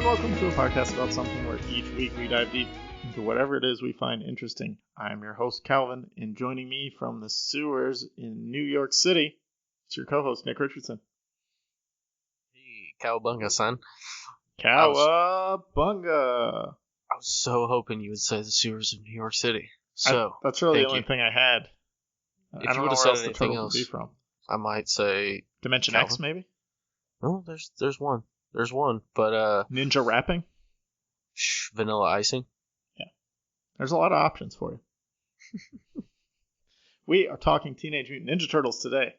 welcome to a podcast about something where each week we dive deep into whatever it is we find interesting. I'm your host, Calvin, and joining me from the sewers in New York City, it's your co-host, Nick Richardson. Hey, Cowabunga, son. Cowabunga! I was so hoping you would say the sewers of New York City. So that's really the thank only you. thing I had. If I you don't would know have where said else the anything turtle could be else, from. I might say Dimension Calvin. X, maybe? No, there's one. There's one, but Ninja rapping? vanilla icing. Yeah. There's a lot of options for you. We are talking Teenage Mutant Ninja Turtles today.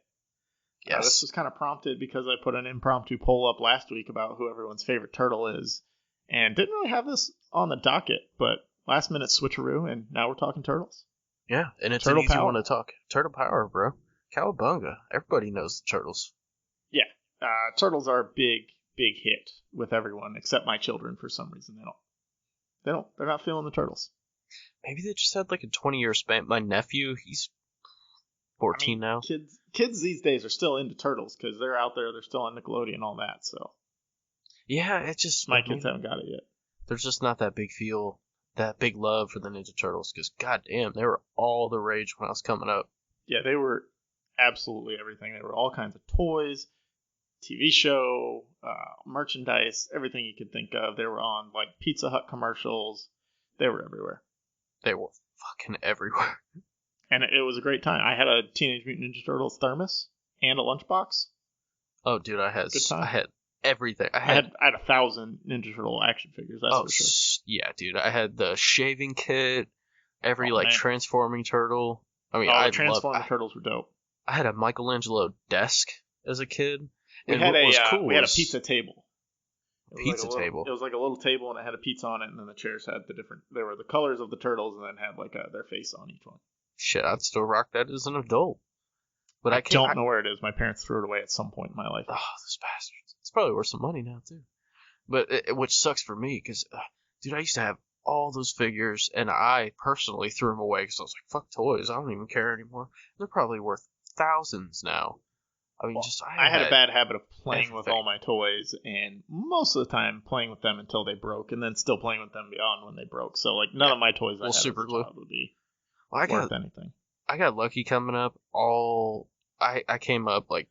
Yes. This was kind of prompted because I put an impromptu poll up last week about who everyone's favorite turtle is, and didn't really have this on the docket, but last minute switcheroo, and now we're talking turtles. Yeah, and it's Turtle an easy power. one to talk. Turtle power, bro. Cowabunga. Everybody knows the turtles. Yeah, turtles are a big hit with everyone except my children. For some reason, they're not feeling the turtles. Maybe they just had like a 20-year span. My nephew, he's 14 now. Kids these days are still into turtles because they're out there. They're still on Nickelodeon and all that. So Yeah, it's just my kids haven't got it yet. There's just not that big love for the Ninja Turtles because goddamn, they were all the rage when I was coming up. Yeah, they were absolutely everything. They were all kinds of toys, TV show, merchandise, everything you could think of. They were on like Pizza Hut commercials. They were everywhere. They were fucking everywhere. And it was a great time. I had a Teenage Mutant Ninja Turtles thermos and a lunchbox. Oh, dude, I had everything. I had 1,000 Ninja Turtle action figures. That's for sure. Yeah, dude. I had the shaving kit, every man. transforming turtle. I mean, the transforming turtles were dope. I had a Michelangelo desk as a kid. We had a pizza table. Pizza table. It was like a little table, and it had a pizza on it, and then the chairs had they were the colors of the turtles, and then had like their face on each one. Shit, I'd still rock that as an adult. But I don't know where it is. My parents threw it away at some point in my life. Oh, those bastards. It's probably worth some money now, too. But which sucks for me, because, dude, I used to have all those figures, and I personally threw them away, because I was like, fuck toys, I don't even care anymore. They're probably worth thousands now. I mean, I had a bad habit of playing everything with all my toys, and most of the time playing with them until they broke, and then still playing with them beyond when they broke. So, like, none of my toys I had super as a glue child would be worth anything. I got lucky coming up. I came up, like,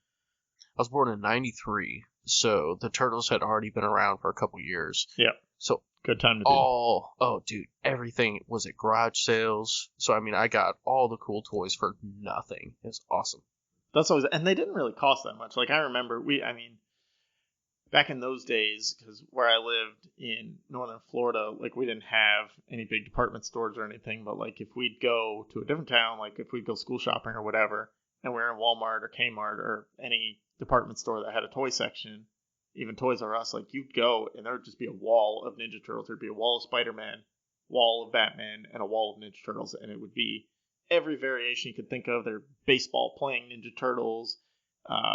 I was born in 93, so the Turtles had already been around for a couple years. Yeah. So good time to do that. Oh, dude, everything was at garage sales. So, I mean, I got all the cool toys for nothing. It's awesome. That's always, and they didn't really cost that much. Like, I remember, back in those days, because where I lived in northern Florida, like, we didn't have any big department stores or anything, but, like, if we'd go to a different town, like, if we'd go school shopping or whatever, and we're in Walmart or Kmart or any department store that had a toy section, even Toys R Us, like, you'd go, and there would just be a wall of Ninja Turtles. There'd be a wall of Spider-Man, wall of Batman, and a wall of Ninja Turtles, and it would be every variation you could think of. They're baseball-playing Ninja Turtles,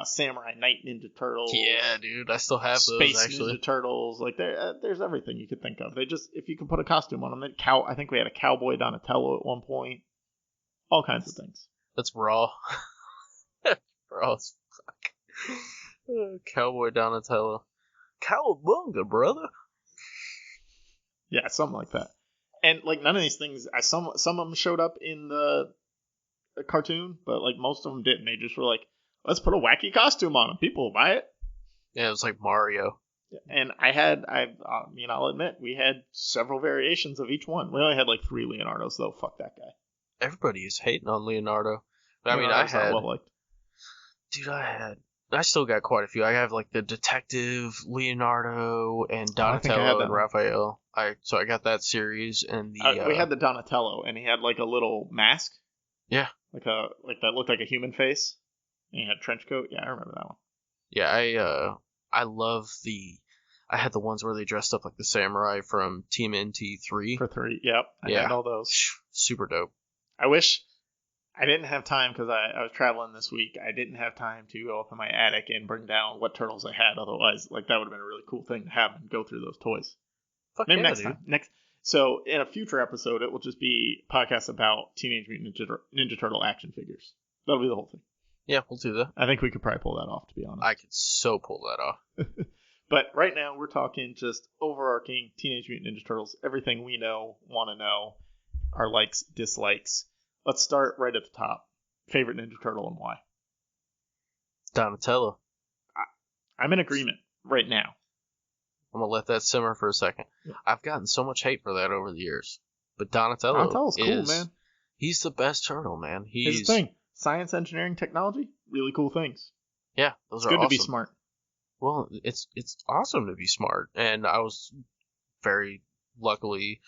Samurai Knight Ninja Turtles. Yeah, dude, I still have those, Space actually. Ninja Turtles. Like, there's everything you could think of. If you could put a costume on them, I think we had a Cowboy Donatello at one point. All kinds of things. That's raw. Raw as fuck. Cowboy Donatello. Cowabunga, brother. Yeah, something like that. And, like, none of these things, some of them showed up in the cartoon, but, like, most of them didn't. They just were like, let's put a wacky costume on them. People will buy it. Yeah, it was like Mario. And I'll admit, we had several variations of each one. We only had, like, 3 Leonardos, though. Fuck that guy. Everybody is hating on Leonardo. But, I mean, Leonardo's not well-liked. Dude, I still got quite a few. I have, like, the Detective Leonardo and Donatello and Raphael. So I got that series and we had the Donatello, and he had like a little mask. Yeah. Like that looked like a human face. And he had a trench coat. Yeah, I remember that one. Yeah, I love I had the ones where they dressed up like the samurai from Team NT3. For 3, yep. I had all those. Super dope. I wish I didn't have time because I was traveling this week. I didn't have time to go up in my attic and bring down what turtles I had. Otherwise, like, that would have been a really cool thing to have and go through those toys. Fuck Maybe yeah, next time. So in a future episode, it will just be podcasts about Teenage Mutant Ninja Turtle action figures. That'll be the whole thing. Yeah, we'll do that. I think we could probably pull that off, to be honest. I could so pull that off. But right now, we're talking just overarching Teenage Mutant Ninja Turtles, everything we know, want to know, our likes, dislikes. Let's start right at the top. Favorite Ninja Turtle and why? Donatello. I'm in agreement right now. I'm going to let that simmer for a second. Yeah. I've gotten so much hate for that over the years. But Donatello's cool, man. He's the best turtle, man. Here's the thing. Science, engineering, technology, really cool things. Yeah, those it's are good awesome. to be smart. Well, it's awesome to be smart. And I was very luckily,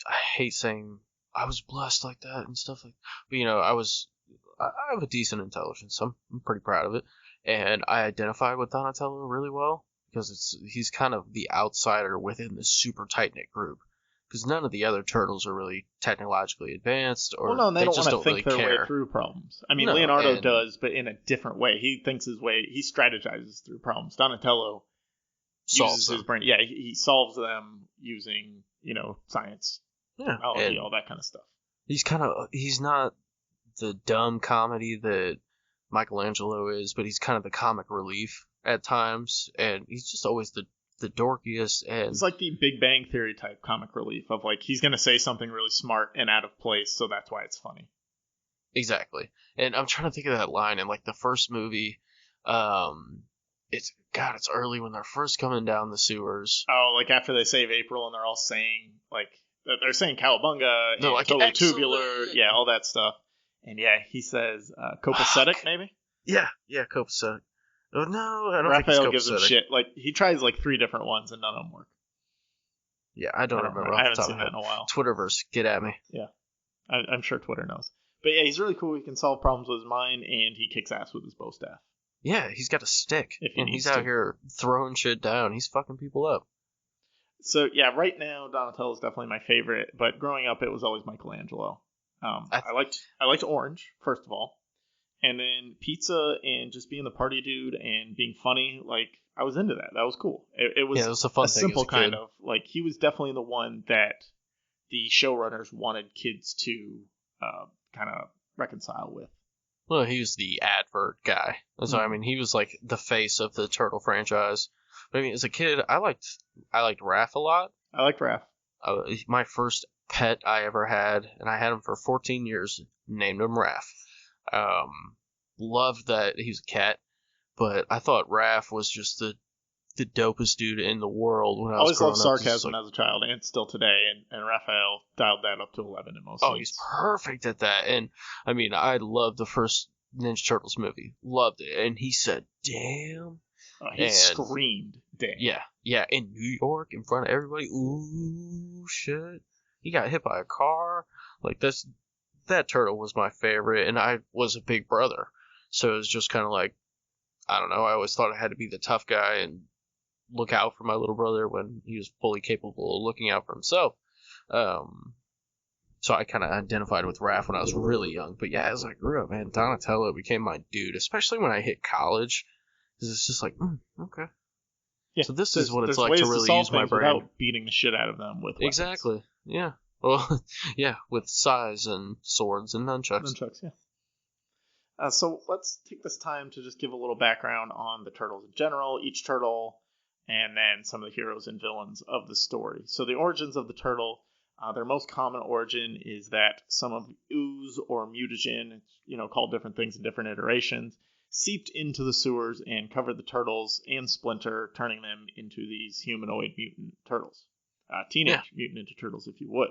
I hate saying I was blessed like that and stuff like that. But, I have a decent intelligence. I'm pretty proud of it. And I identify with Donatello really well because he's kind of the outsider within this super tight-knit group. Because none of the other turtles are really technologically advanced, or they don't just want to think really their care. way through problems. I mean, No, Leonardo does, but in a different way. He thinks his way. He strategizes through problems. Donatello uses his brain. Yeah, he solves them using science, technology, all that kind of stuff. He's not the dumb comedy that Michelangelo is, but he's kind of the comic relief at times, and he's just always the dorkiest. And it's like the Big Bang Theory type comic relief of like he's gonna say something really smart and out of place, so that's why it's funny. Exactly. And I'm trying to think of that line in like the first movie. It's early when they're first coming down the sewers. Oh, like after they save April and they're all saying like they're saying cowabunga, they're like totally excellent. tubular, yeah, all that stuff. And yeah, he says copacetic maybe. Yeah, copacetic. Oh no, I don't Raphael think gives him shit. Like he tries like 3 different ones and none of them work. Yeah, I don't remember. I haven't seen that in a while. Twitterverse, get at me. Yeah, I'm sure Twitter knows. But yeah, he's really cool. He can solve problems with his mind, and he kicks ass with his bow staff. Yeah, he's got a stick, and he's out to. here throwing shit down. He's fucking people up. So yeah, right now Donatello is definitely my favorite. But growing up, it was always Michelangelo. I liked Orange first of all. And then pizza and just being the party dude and being funny, like I was into that. That was cool. It was a fun thing simple kind of like he was definitely the one that the showrunners wanted kids to kind of reconcile with. Well, he was the advert guy. So I mean, he was like the face of the Turtle franchise. But I mean, as a kid, I liked Raph a lot. I liked Raph. My first pet I ever had, and I had him for 14 years. Named him Raph. Loved that he was a cat, but I thought Raph was just the dopest dude in the world when I was growing up. I always loved sarcasm as a child, and still today, and Raphael dialed that up to 11 in most scenes. He's perfect at that, and I mean, I loved the first Ninja Turtles movie. Loved it, and he said, damn. He screamed, damn. Yeah, in New York, in front of everybody. Ooh, shit. He got hit by a car. Like, that turtle was my favorite, and I was a big brother. So it was just kind of like, I don't know, I always thought I had to be the tough guy and look out for my little brother when he was fully capable of looking out for himself. So I kind of identified with Raph when I was really young. But yeah, as I grew up, man, Donatello became my dude, especially when I hit college. Because it's just like, okay. Yeah, so this is what it's like to really use my brain. Without beating the shit out of them with weapons. Exactly, yeah. Well, yeah, with sais and swords and nunchucks. Yeah. So let's take this time to just give a little background on the turtles in general, each turtle, and then some of the heroes and villains of the story. So the origins of the turtle, their most common origin is that some of the ooze or mutagen, called different things in different iterations, seeped into the sewers and covered the turtles and Splinter, turning them into these humanoid mutant turtles. Teenage Mutant Ninja Turtles, if you would.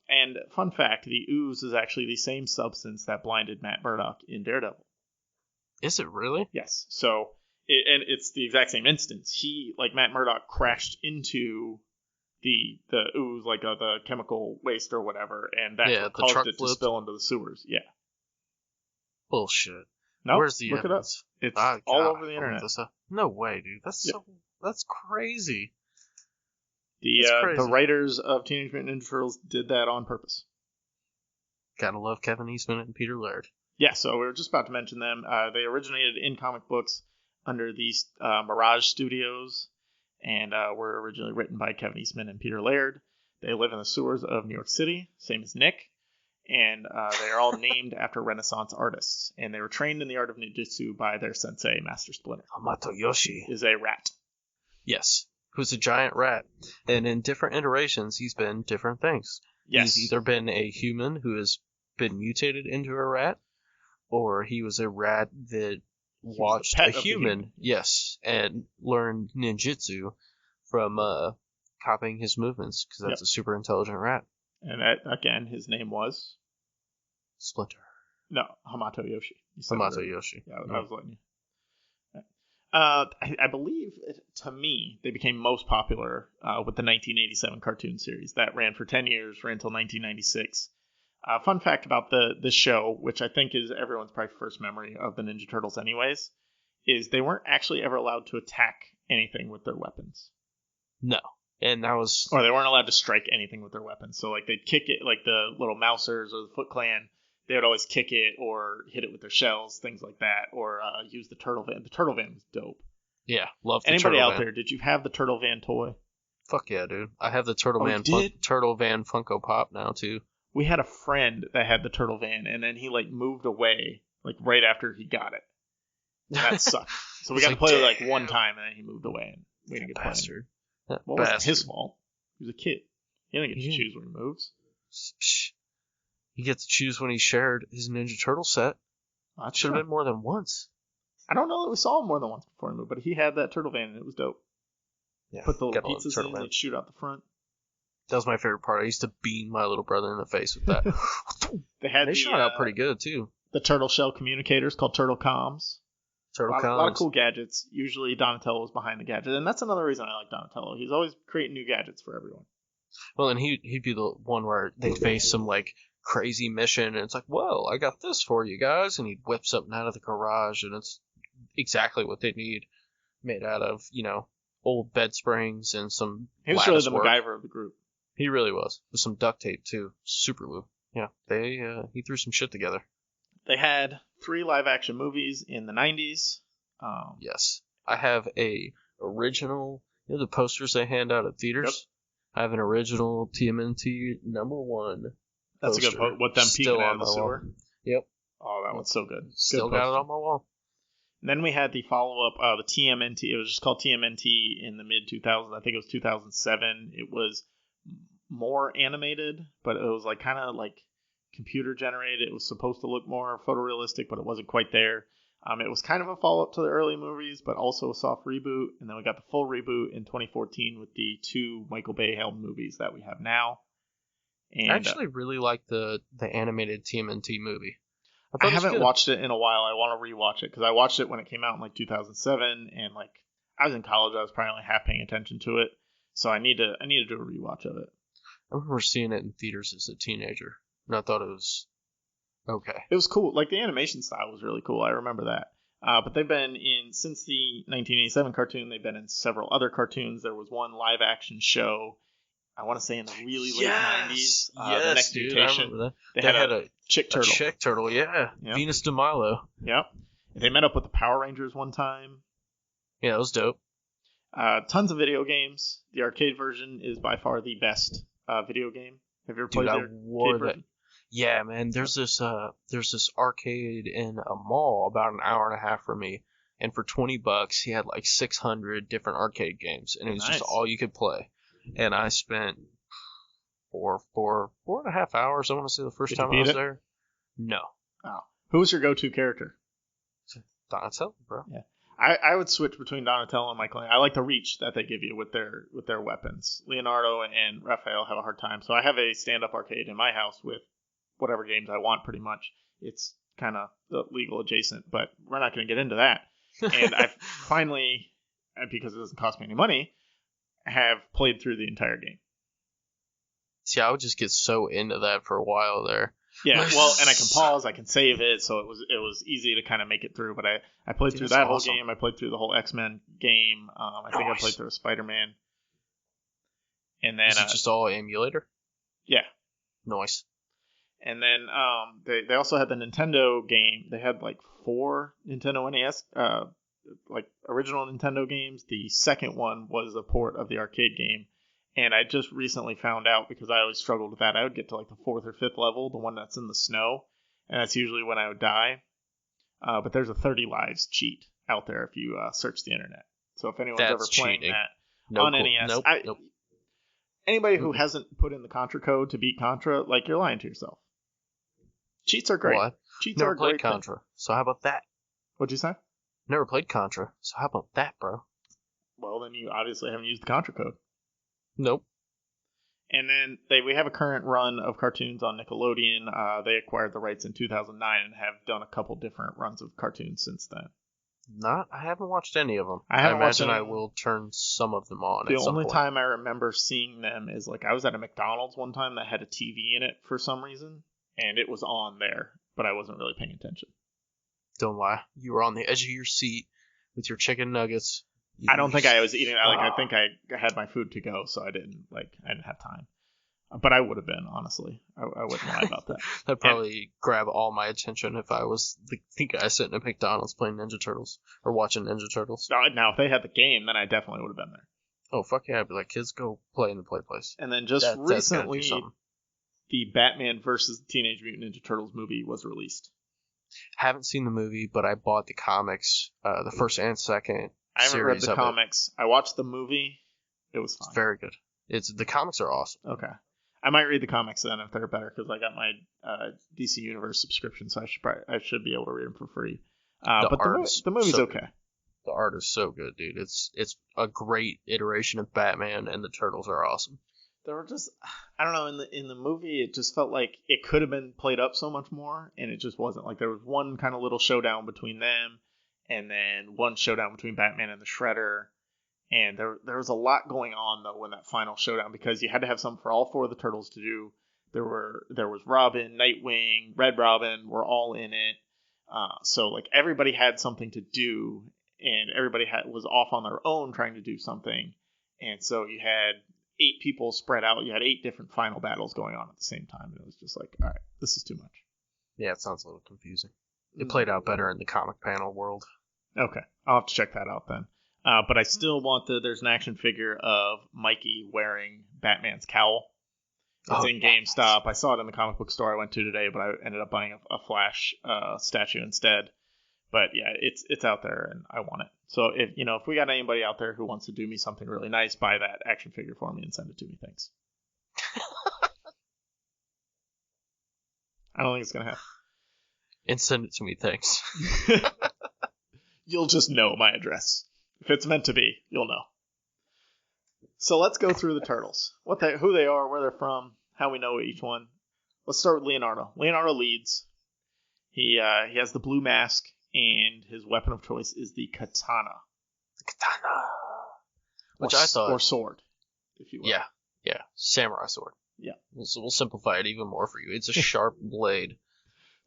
And fun fact, the ooze is actually the same substance that blinded Matt Murdock in Daredevil. Is it really? Yes. So, and it's the exact same instance. He, like Matt Murdock, crashed into the ooze, like the chemical waste or whatever, and that's what caused it to spill into the sewers. Yeah. Bullshit. No, where's the look evidence? It up. It's all over the internet. No way, dude. That's crazy. The writers of Teenage Mutant Ninja Turtles did that on purpose. Gotta love Kevin Eastman and Peter Laird. Yeah, so we were just about to mention them. They originated in comic books under these Mirage Studios, and were originally written by Kevin Eastman and Peter Laird. They live in the sewers of New York City, same as Nick. and they are all named after Renaissance artists, and they were trained in the art of ninjutsu by their sensei, Master Splinter. Hamato Yoshi is a rat. Yes, who's a giant rat, and in different iterations, he's been different things. Yes. He's either been a human who has been mutated into a rat, or he was a rat that watched a human, yes, and learned ninjutsu from copying his movements, because that's a super intelligent rat. And that, again, his name was? Splinter. No, Hamato Yoshi. Hamato Yoshi. Yeah, I was letting you. I believe, to me, they became most popular with the 1987 cartoon series. That ran for 10 years, ran until 1996. Fun fact about this show, which I think is everyone's probably first memory of the Ninja Turtles anyways, is they weren't actually ever allowed to attack anything with their weapons. No. And that was... Or they weren't allowed to strike anything with their weapons. So, like, they'd kick it, like the little Mousers or the Foot Clan, they would always kick it or hit it with their shells, things like that, or use the Turtle Van. The Turtle Van was dope. Yeah, love the Anybody Turtle out Van. there, did you have the Turtle Van toy? Fuck yeah, dude. I have the Turtle Van Funko Pop now, too. We had a friend that had the Turtle Van, and then he, like, moved away, like, right after he got it. And that sucked. So we got to play it, like, one time, and then he moved away, and we didn't get to play it. Well, it wasn't his fault. He was a kid. He didn't get to choose when he moves. He gets to choose when he shared his Ninja Turtle set. That should have been more than once. I don't know that we saw him more than once before he moved, but he had that Turtle Van, and it was dope. Yeah, put the little pizzas in, they'd shoot out the front. That was my favorite part. I used to beam my little brother in the face with that. They shot out pretty good, too. The turtle shell communicators called Turtle Comms. A lot of cool gadgets. Usually Donatello was behind the gadget, and that's another reason I like Donatello. He's always creating new gadgets for everyone. Well, and he'd be the one where they'd face some, like, crazy mission, and it's like, whoa, I got this for you guys, and he'd whip something out of the garage, and it's exactly what they need, made out of, old bed springs and some He was really the MacGyver of the group. He really was, with some duct tape, too. Super glue. Yeah, he threw some shit together. They had 3 live-action movies in the 90s. Yes. I have a original, the posters they hand out at theaters? Yep. I have an original TMNT #1. That's a good poster. What them peeking out of the sewer? Yep. Oh, that one's so good. Still got it on my wall. And then we had the follow-up, the TMNT. It was just called TMNT in the mid-2000s. I think it was 2007. It was more animated, but it was like kind of like computer generated. It was supposed to look more photorealistic, but it wasn't quite there. It was kind of a follow-up to the early movies, but also a soft reboot. And then we got the full reboot in 2014 with the 2 Michael Bay helmed movies that we have now. And, I actually really like the animated TMNT movie. I haven't watched it in a while. I want to rewatch it because I watched it when it came out in like 2007, and like I was in college. I was probably only half paying attention to it, so I need to do a rewatch of it. I remember seeing it in theaters as a teenager, and I thought it was okay. It was cool. Like the animation style was really cool. I remember that. But they've been since the 1987 cartoon. They've been in several other cartoons. There was one live action show, I want to say in the really late 90s. The Next dude, Mutation. I remember that. They had a chick turtle. A chick turtle, yeah. Yep. Venus de Milo. Yep. They met up with the Power Rangers one time. Yeah, that was dope. Tons of video games. The arcade version is by far the best video game. Have you ever played the arcade version? Yeah, man. There's this arcade in a mall about an hour and a half from me, and for $20, he had like 600 different arcade games, and it was just all you could play. And I spent four and a half hours. I want to say the first time I was there. No. Oh. Who was your go-to character? Donatello, bro. Yeah. I would switch between Donatello and Michael. I like the reach that they give you with their weapons. Leonardo and Raphael have a hard time. So I have a stand-up arcade in my house with whatever games I want, pretty much. It's kind of legal adjacent, but we're not going to get into that. And I finally, because it doesn't cost me any money, have played through the entire game. See, I would just get so into that for a while there. Yeah, well, and I can pause, I can save it, so it was easy to kind of make it through. But I played through that whole game. I played through the whole X-Men game. I think I played through a Spider-Man. And then is it just all emulator? Yeah. Nice. And then they also had the Nintendo game. They had like 4 Nintendo NES like original Nintendo games. The second one was a port of the arcade game, And I just recently found out, because I always struggled with that, I would get to like the 4th or 5th level, the one that's in the snow, and that's usually when I would die. But there's a 30 lives cheat out there if you search the internet. So if anyone's ever playing cheating. that on NES, Nope. Anybody who hasn't put in the Contra code to beat Contra, like, you're lying to yourself. Cheats are great. What? Cheats Never are played great Contra, so how about that? What'd you say? Never played Contra, so how about that, bro? Well, then you obviously haven't used the Contra code. Nope. And then we have a current run of cartoons on Nickelodeon. They acquired the rights in 2009 and have done a couple different runs of cartoons since then. I haven't watched any of them. I imagine I will turn some of them on. The at some only point. time I remember seeing them is like I was at a McDonald's one time that had a TV in it for some reason, and it was on there, but I wasn't really paying attention. Don't lie. You were on the edge of your seat with your chicken nuggets. I don't think I was eating. I think I had my food to go, so I didn't have time. But I would have been, honestly. I wouldn't lie about that. That'd probably grab all my attention if I was the guy sitting at McDonald's playing Ninja Turtles or watching Ninja Turtles. Now, if they had the game, then I definitely would have been there. Oh, fuck yeah. I'd be like, kids, go play in the play place. And then just recently, the Batman versus the Teenage Mutant Ninja Turtles movie was released. Haven't seen the movie, but I bought the comics, the first and second. I haven't read the comics. I watched the movie. It was fine. It's very good. The comics are awesome. Okay. I might read the comics then if they're better, because I got my DC Universe subscription, so I should be able to read them for free. But the movie's okay. Good. The art is so good, dude. It's a great iteration of Batman, and the Turtles are awesome. There were just, I don't know, in the movie it just felt like it could have been played up so much more, and it just wasn't. Like there was one kind of little showdown between them, and then one showdown between Batman and the Shredder. And there was a lot going on, though, in that final showdown, because you had to have something for all 4 of the Turtles to do. There was Robin, Nightwing, Red Robin were all in it. So, like, everybody had something to do, and everybody was off on their own trying to do something. And so you had 8 people spread out. You had 8 different final battles going on at the same time. And it was just like, all right, this is too much. Yeah, it sounds a little confusing. It played out better in the comic panel world. Okay, I'll have to check that out then. But I still want there's an action figure of Mikey wearing Batman's cowl. It's in GameStop. I saw it in the comic book store I went to today, but I ended up buying a Flash statue instead. But yeah, it's out there and I want it. So if we got anybody out there who wants to do me something really nice, buy that action figure for me and send it to me. Thanks. I don't think it's gonna happen. And send it to me, thanks. You'll just know my address. If it's meant to be, you'll know. So let's go through the Turtles. Who they are, where they're from, how we know each one. Let's start with Leonardo. Leonardo leads. He has the blue mask, and his weapon of choice is the katana. The katana. Which I thought... Or sword, if you will. Yeah. Samurai sword. Yeah. So we'll simplify it even more for you. It's a sharp blade.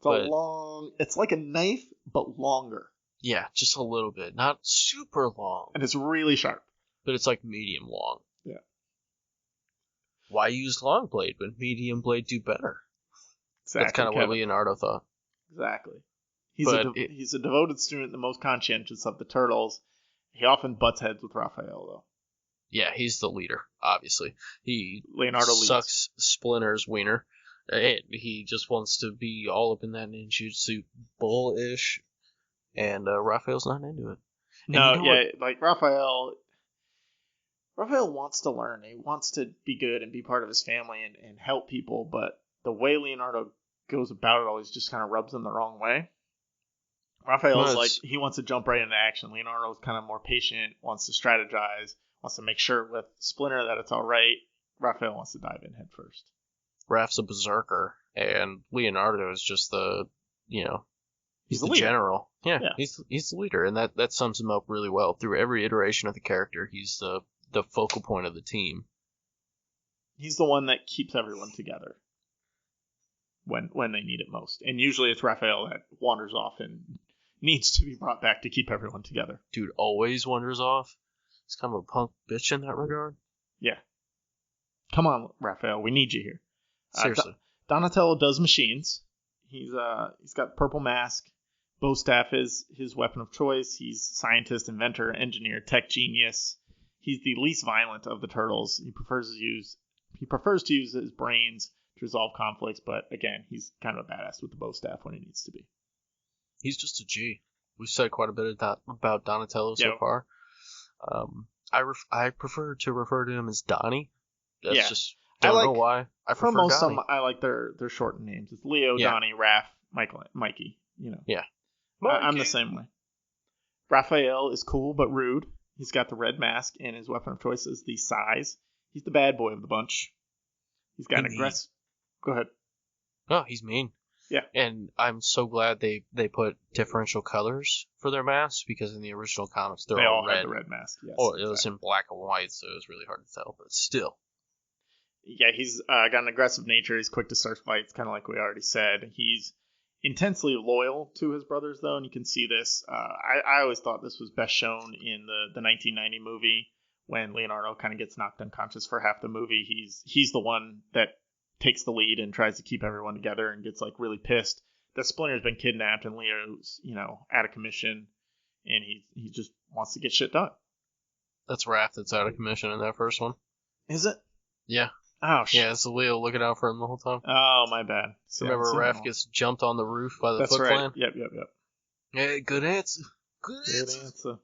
It's like a knife, but longer. Yeah, just a little bit. Not super long. And it's really sharp. But it's like medium long. Yeah. Why use long blade when medium blade do better? Exactly. That's kind of what Leonardo thought. Exactly. He's a devoted student, the most conscientious of the Turtles. He often butts heads with Raphael, though. Yeah, he's the leader, obviously. Leonardo sucks Splinter's wiener. And he just wants to be all up in that ninjutsu bullish. And Raphael's not into it. Like Raphael wants to learn. He wants to be good and be part of his family and help people, but the way Leonardo goes about it always just kind of rubs him the wrong way. Raphael's he wants to jump right into action. Leonardo's kind of more patient, wants to strategize, wants to make sure with Splinter that it's all right. Raphael wants to dive in head first. Raph's a berserker, and Leonardo is just he's the general. Yeah. He's the leader, and that sums him up really well. Through every iteration of the character, he's the focal point of the team. He's the one that keeps everyone together when they need it most. And usually it's Raphael that wanders off and needs to be brought back to keep everyone together. Dude always wanders off. He's kind of a punk bitch in that regard. Yeah. Come on, Raphael, we need you here. Seriously. Donatello does machines. He's got purple mask. Bow staff is his weapon of choice. He's scientist, inventor, engineer, tech genius. He's the least violent of the turtles. He prefers to use his brains to resolve conflicts, but again, he's kind of a badass with the bow staff when he needs to be. He's just a G. We've said quite a bit about Donatello so far. I prefer to refer to him as Donnie. That's just don't know why. I prefer most Donnie. Some I like their shortened names. It's Leo, Donnie, Raph, Mikey. Yeah. I'm the same way. Raphael is cool but rude. He's got the red mask, and his weapon of choice is the size. He's the bad boy of the bunch. He's got an aggressive. Go ahead. Oh, he's mean. Yeah. And I'm so glad they put differential colors for their masks, because in the original comics they all red. Had the red mask. Yes. Or it was in black and white, so it was really hard to tell. But still. Yeah, he's got an aggressive nature. He's quick to start fights, kind of like we already said. He's intensely loyal to his brothers, though, and you can see this. I always thought this was best shown in the 1990 movie when Leonardo kind of gets knocked unconscious for half the movie. He's the one that takes the lead and tries to keep everyone together and gets like really pissed that Splinter's been kidnapped and Leo's out of commission, and he just wants to get shit done. That's Raph that's out of commission in that first one. Is it? Yeah. Oh, shit. Yeah, it's Leo looking out for him the whole time. Oh, my bad. Remember Raph gets jumped on the roof by the Foot Clan? Yep. Yeah, good answer. Good answer.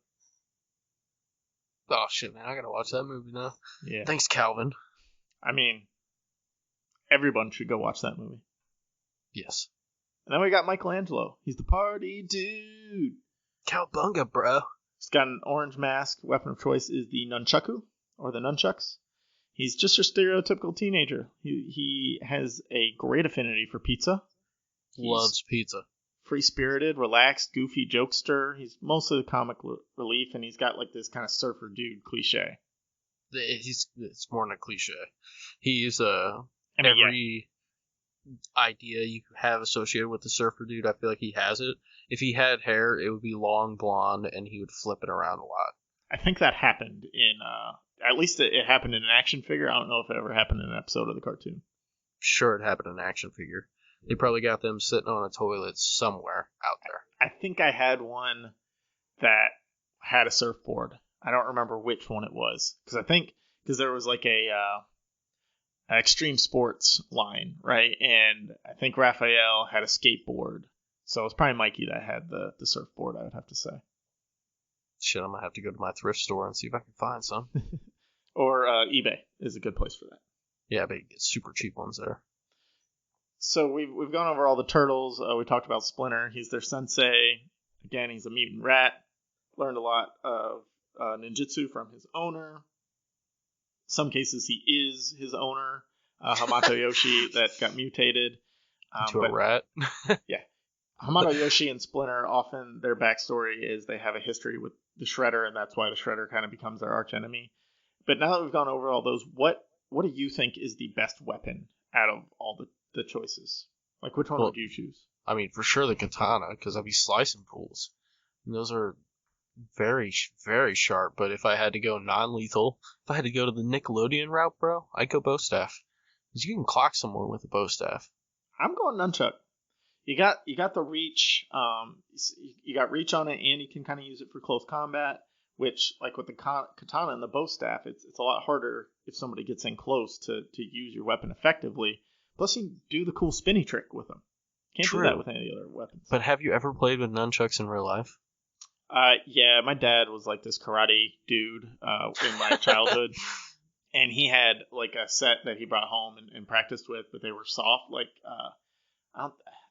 Oh, shit, man. I gotta watch that movie now. Yeah. Thanks, Calvin. I mean, everyone should go watch that movie. Yes. And then we got Michelangelo. He's the party dude. Cowabunga, bro. He's got an orange mask. Weapon of choice is the nunchaku, or the nunchucks. He's just your stereotypical teenager. He has a great affinity for pizza. Loves pizza. Free-spirited, relaxed, goofy jokester. He's mostly the comic relief, and he's got like this kind of surfer dude cliche. It's more than a cliche. He's every idea you have associated with the surfer dude, I feel like he has it. If he had hair, it would be long blonde, and he would flip it around a lot. I think that happened in, at least it happened in an action figure. I don't know if it ever happened in an episode of the cartoon. Sure, it happened in an action figure. They probably got them sitting on a toilet somewhere out there. I think I had one that had a surfboard. I don't remember which one it was. Because there was like a extreme sports line, right? And I think Raphael had a skateboard. So it was probably Mikey that had the surfboard, I would have to say. Shit, I'm gonna have to go to my thrift store and see if I can find some. Or eBay is a good place for that. Yeah, but you get super cheap ones there. So we've gone over all the turtles. We talked about Splinter. He's their sensei. Again, he's a mutant rat. Learned a lot of ninjutsu from his owner. Some cases he is his owner, Hamato Yoshi, that got mutated. To a rat? Yeah. Hamato Yoshi and Splinter, often their backstory is they have a history with the Shredder, and that's why the Shredder kind of becomes their archenemy. But now that we've gone over all those, what do you think is the best weapon out of all the choices? Like, which one would you choose? I mean, for sure the katana, because I'd be slicing fools. And those are very, very sharp, but if I had to go non-lethal, if I had to go to the Nickelodeon route, bro, I'd go bow staff. Because you can clock someone with a bow staff. I'm going nunchuck. You got the reach. You got reach on it, and you can kind of use it for close combat. Which, like with the katana and the bow staff, it's a lot harder if somebody gets in close to use your weapon effectively. Plus, you can do the cool spinny trick with them. Can't do that with any of the other weapons. But have you ever played with nunchucks in real life? Yeah, my dad was like this karate dude in my childhood. And he had like a set that he brought home and practiced with, but they were soft. Like,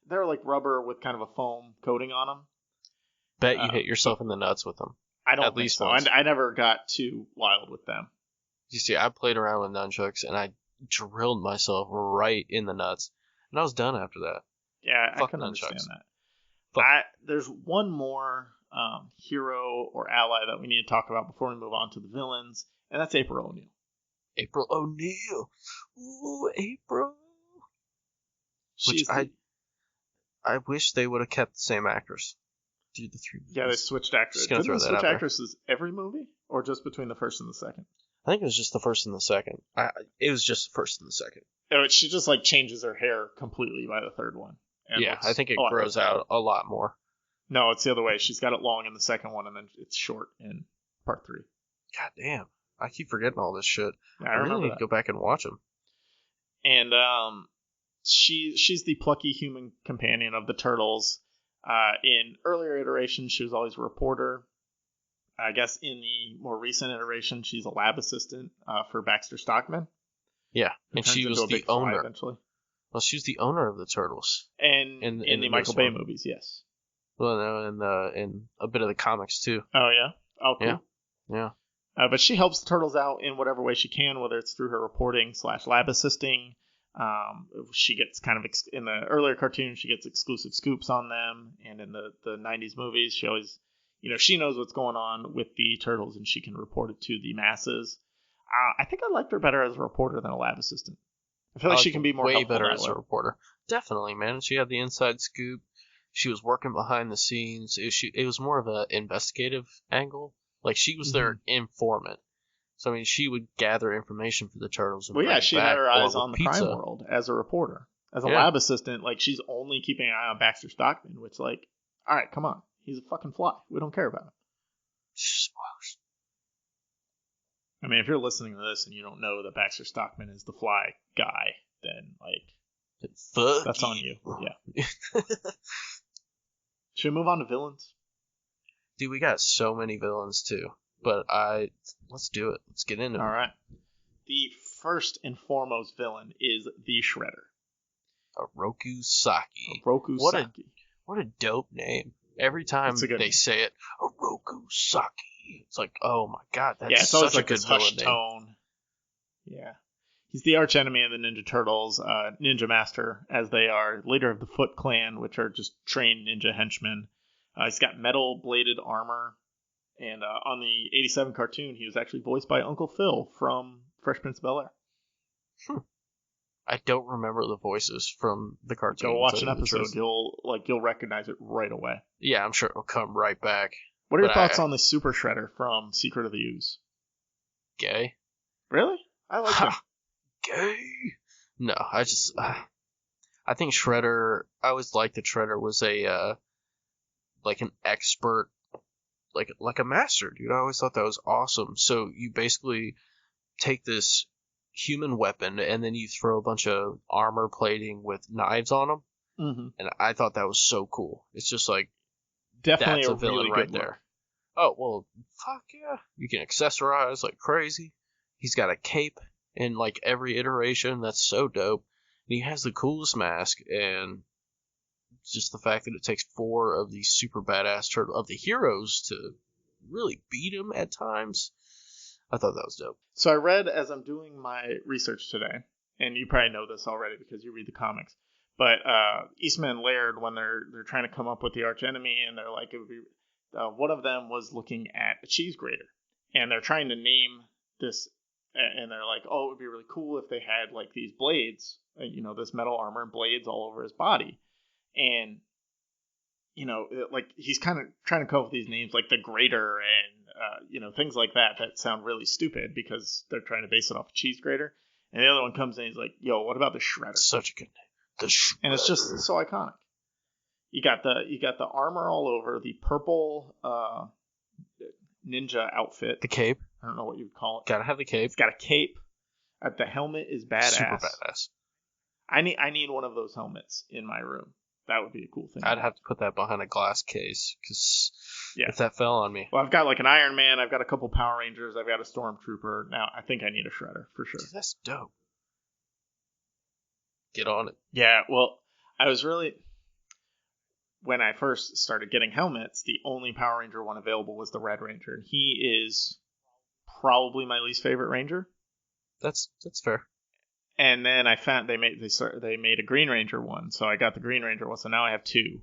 they were like rubber with kind of a foam coating on them. Bet you hit yourself in the nuts with them. I don't think so. I never got too wild with them. You see, I played around with nunchucks, and I drilled myself right in the nuts. And I was done after that. Yeah, I can understand that. There's one more hero or ally that we need to talk about before we move on to the villains, and that's April O'Neil. April O'Neil. Ooh, April. I wish they would have kept the same actress. Do the 3 movies. Yeah, they switched actresses. Didn't they switch actresses every movie? Or just between the first and the second? I think it was just the first and the second. It was just the first and the second. Oh, she just like changes her hair completely by the third one. Yeah, I think it grows out a lot more. No, it's the other way. She's got it long in the second one, and then it's short in part 3. God damn. I keep forgetting all this shit. Yeah, I really remember need that. to go back and watch them. And she's the plucky human companion of the turtles. In earlier iterations, she was always a reporter. I guess in the more recent iteration, she's a lab assistant for Baxter Stockman. Yeah, and she was the owner. Eventually. Well, she was the owner of the turtles. And in the Michael Bay movies, yes. Well, no, in a bit of the comics too. Oh yeah. Oh cool. Yeah. But she helps the turtles out in whatever way she can, whether it's through her reporting / lab assisting. She gets kind of in the earlier cartoons, she gets exclusive scoops on them, and in the 90s movies, she always, she knows what's going on with the turtles, and she can report it to the masses. I think I liked her better as a reporter than a lab assistant. I feel like she can be more way better as a reporter. Definitely, man. She had the inside scoop. She was working behind the scenes. It was more of an investigative angle. Like, she was their informant. So, I mean, she would gather information for the turtles. And she had her eyes on the crime world as a reporter. As a lab assistant, like, she's only keeping an eye on Baxter Stockman, which, like, all right, come on. He's a fucking fly. We don't care about him. Spoilers. I mean, if you're listening to this and you don't know that Baxter Stockman is the fly guy, then, like, that's on you. Yeah. Should we move on to villains? Dude, we got so many villains, too. But let's do it. Let's get into it. All right. The first and foremost villain is the Shredder. Oroku Saki. What a dope name. Every time they say it, Oroku Saki. It's like, oh my god, that's such a good villain name. Tone. Yeah. He's the arch enemy of the Ninja Turtles, Ninja Master, as they are, leader of the Foot Clan, which are just trained ninja henchmen. He's got metal bladed armor. And on the 87 cartoon, he was actually voiced by Uncle Phil from Fresh Prince of Bel-Air. I don't remember the voices from the cartoon. Go watch an episode. You'll recognize it right away. Yeah, I'm sure it'll come right back. What are your thoughts on the Super Shredder from Secret of the Ooze? Gay. Really? I like him. Gay. No, I think Shredder. I always liked that Shredder was a like an expert. Like a master, dude. I always thought that was awesome. So you basically take this human weapon and then you throw a bunch of armor plating with knives on them. Mm-hmm. And I thought that was so cool. It's just like, definitely that's a villain really right there. Oh, well, fuck yeah. You can accessorize like crazy. He's got a cape in like every iteration. That's so dope. And he has the coolest mask, and just the fact that it takes 4 of these super badass of the heroes to really beat him at times. I thought that was dope. So I read as I'm doing my research today, and you probably know this already because you read the comics, but Eastman and Laird, when they're trying to come up with the arch enemy, and they're like, it would be one of them was looking at a cheese grater, and they're trying to name this, and they're like, oh, it would be really cool if they had like these blades, this metal armor and blades all over his body. And, like he's kind of trying to come up with these names like the Grater and, things like that sound really stupid because they're trying to base it off a cheese grater. And the other one comes in and he's like, yo, what about the Shredder? Such a good name. The Shredder. And it's just so iconic. You got the armor all over, the purple ninja outfit. The cape. I don't know what you'd call it. Gotta have the cape. It's got a cape. The helmet is badass. Super badass. I need one of those helmets in my room. That would be a cool thing. I'd have to put that behind a glass case, because if that fell on me. Well, I've got like an Iron Man, I've got a couple Power Rangers, I've got a Stormtrooper. Now, I think I need a Shredder, for sure. Dude, that's dope. Get on it. Yeah, well, I was really... When I first started getting helmets, the only Power Ranger one available was the Red Ranger. And he is probably my least favorite Ranger. That's fair. And then I found they made a Green Ranger one, so I got the Green Ranger one. So now I have 2,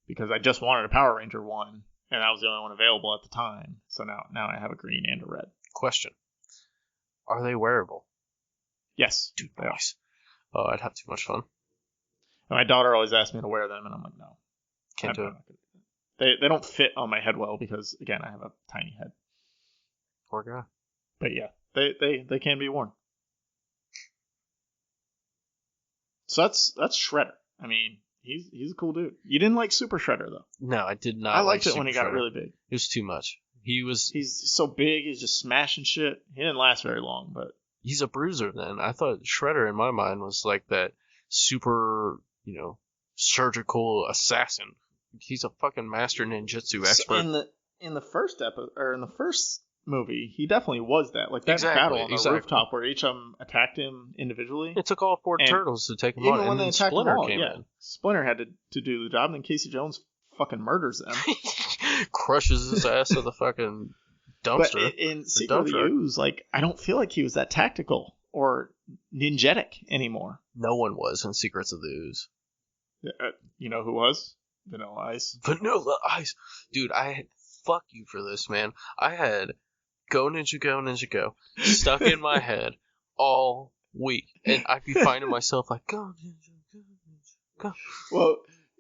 because I just wanted a Power Ranger one, and that was the only one available at the time. So now I have a green and a red. Question: are they wearable? Yes, dude, nice. Oh, I'd have too much fun. And my daughter always asks me to wear them, and I'm like, no, can't do it. They don't fit on my head well because again I have a tiny head. Poor guy. But yeah, they can be worn. So that's Shredder. I mean, he's a cool dude. You didn't like Super Shredder though. No, I did not. I liked it when he got really big. It was too much. He's so big. He's just smashing shit. He didn't last very long, but he's a bruiser then. I thought Shredder in my mind was like that super, surgical assassin. He's a fucking master ninjutsu expert. In the first episode, or in the first movie, he definitely was that. Like that battle on the rooftop where each of them attacked him individually. It took all four turtles to take him on, and then Splinter came in. Splinter had to do the job, and then Casey Jones fucking murders them. Crushes his ass to the fucking dumpster. But in Secret of the Ooze, like, I don't feel like he was that tactical or ninjetic anymore. No one was in Secrets of the Ooze. You know who was? Vanilla Ice. Vanilla Ice. Dude, fuck you for this, man. I had Go Ninja Go stuck in my head all week. And I'd be finding myself like, Go Ninja, go. Well,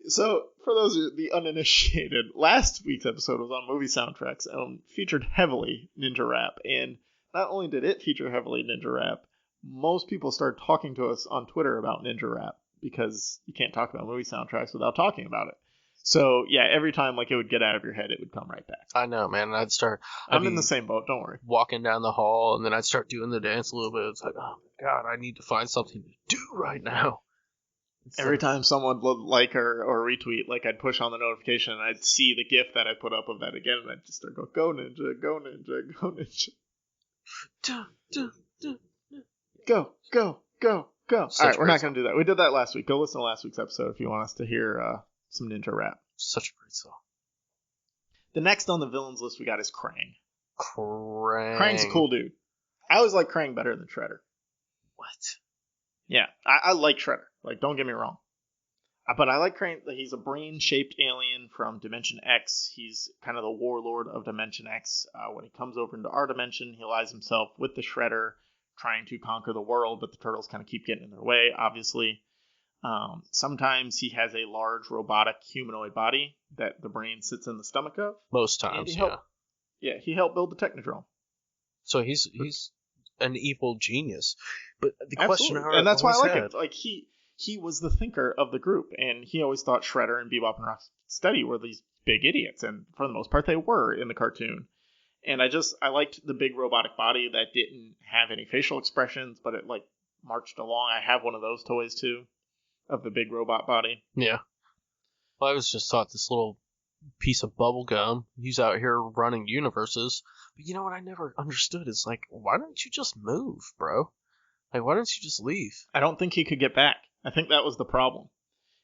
so for those of the uninitiated, last week's episode was on movie soundtracks and featured heavily Ninja Rap. And not only did it feature heavily Ninja Rap, most people started talking to us on Twitter about Ninja Rap because you can't talk about movie soundtracks without talking about it. So, yeah, every time like it would get out of your head, it would come right back. I know, man. I'm in the same boat, don't worry. Walking down the hall, and then I'd start doing the dance a little bit. It's like, oh, my God, I need to find something to do right now. Every time someone would like or retweet, like I'd push on the notification, and I'd see the GIF that I put up of that again, and I'd just start going, go Ninja, go Ninja, go Ninja. Go, go, go, go. All right, we're not going to do that. We did that last week. Go listen to last week's episode if you want us to hear some Ninja Rap. Such a great song. The next on the villains list we got is Krang. Krang. Krang's a cool dude. I always like Krang better than Shredder. What? Yeah, I like Shredder. Like, don't get me wrong. But I like Krang. He's a brain-shaped alien from Dimension X. He's kind of the warlord of Dimension X. When he comes over into our dimension, he allies himself with the Shredder, trying to conquer the world, but the turtles kind of keep getting in their way, obviously. Sometimes he has a large robotic humanoid body that the brain sits in the stomach of. Most times, Yeah, he helped build the Technodrome. So he's an evil genius. But the question, and that's why I like it. Like he was the thinker of the group, and he always thought Shredder and Bebop and Rocksteady were these big idiots, and for the most part, they were in the cartoon. And I liked the big robotic body that didn't have any facial expressions, but it like marched along. I have one of those toys too, of the big robot body. Yeah. Well, I was just thought this little piece of bubble gum. He's out here running universes. But you know what I never understood is like, why don't you just move, bro? Like, why don't you just leave? I don't think he could get back. I think that was the problem.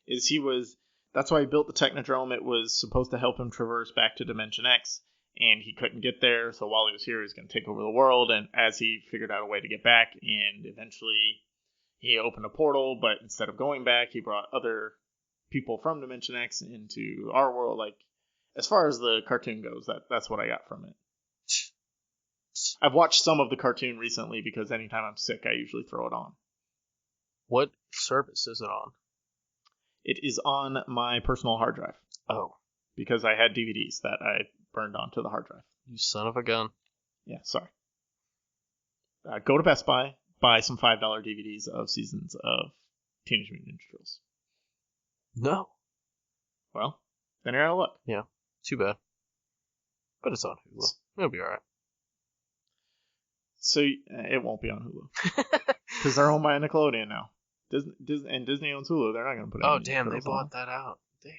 That's why he built the Technodrome. It was supposed to help him traverse back to Dimension X, and he couldn't get there. So while he was here, he was going to take over the world. And as he figured out a way to get back, and eventually he opened a portal, but instead of going back, he brought other people from Dimension X into our world. Like, as far as the cartoon goes, that's what I got from it. I've watched some of the cartoon recently because anytime I'm sick, I usually throw it on. What service is it on? It is on my personal hard drive. Oh. Because I had DVDs that I burned onto the hard drive. You son of a gun. Yeah, sorry. Go to Best Buy, buy some $5 DVDs of seasons of Teenage Mutant Ninja Turtles. No. Well, then you're out of luck. Yeah, too bad. But it's on Hulu. It'll be alright. So it won't be on Hulu. Because they're owned by Nickelodeon now. Disney owns Hulu. They're not going to put it on. Oh, damn, they bought that out. Damn.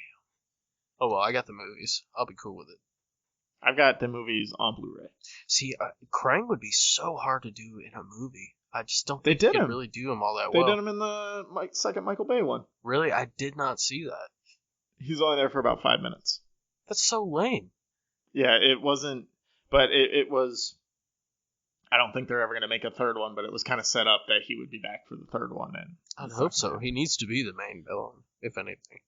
Oh, well, I got the movies. I'll be cool with it. I've got the movies on Blu-ray. See, Krang would be so hard to do in a movie. I just don't think they could really do him all that well. They did him in the second Michael Bay one. Really? I did not see that. He's only there for about 5 minutes. That's so lame. Yeah, it wasn't... But it was... I don't think they're ever going to make a third one, but it was kind of set up that he would be back for the third one. And I'd hope so. He needs to be the main villain, if anything.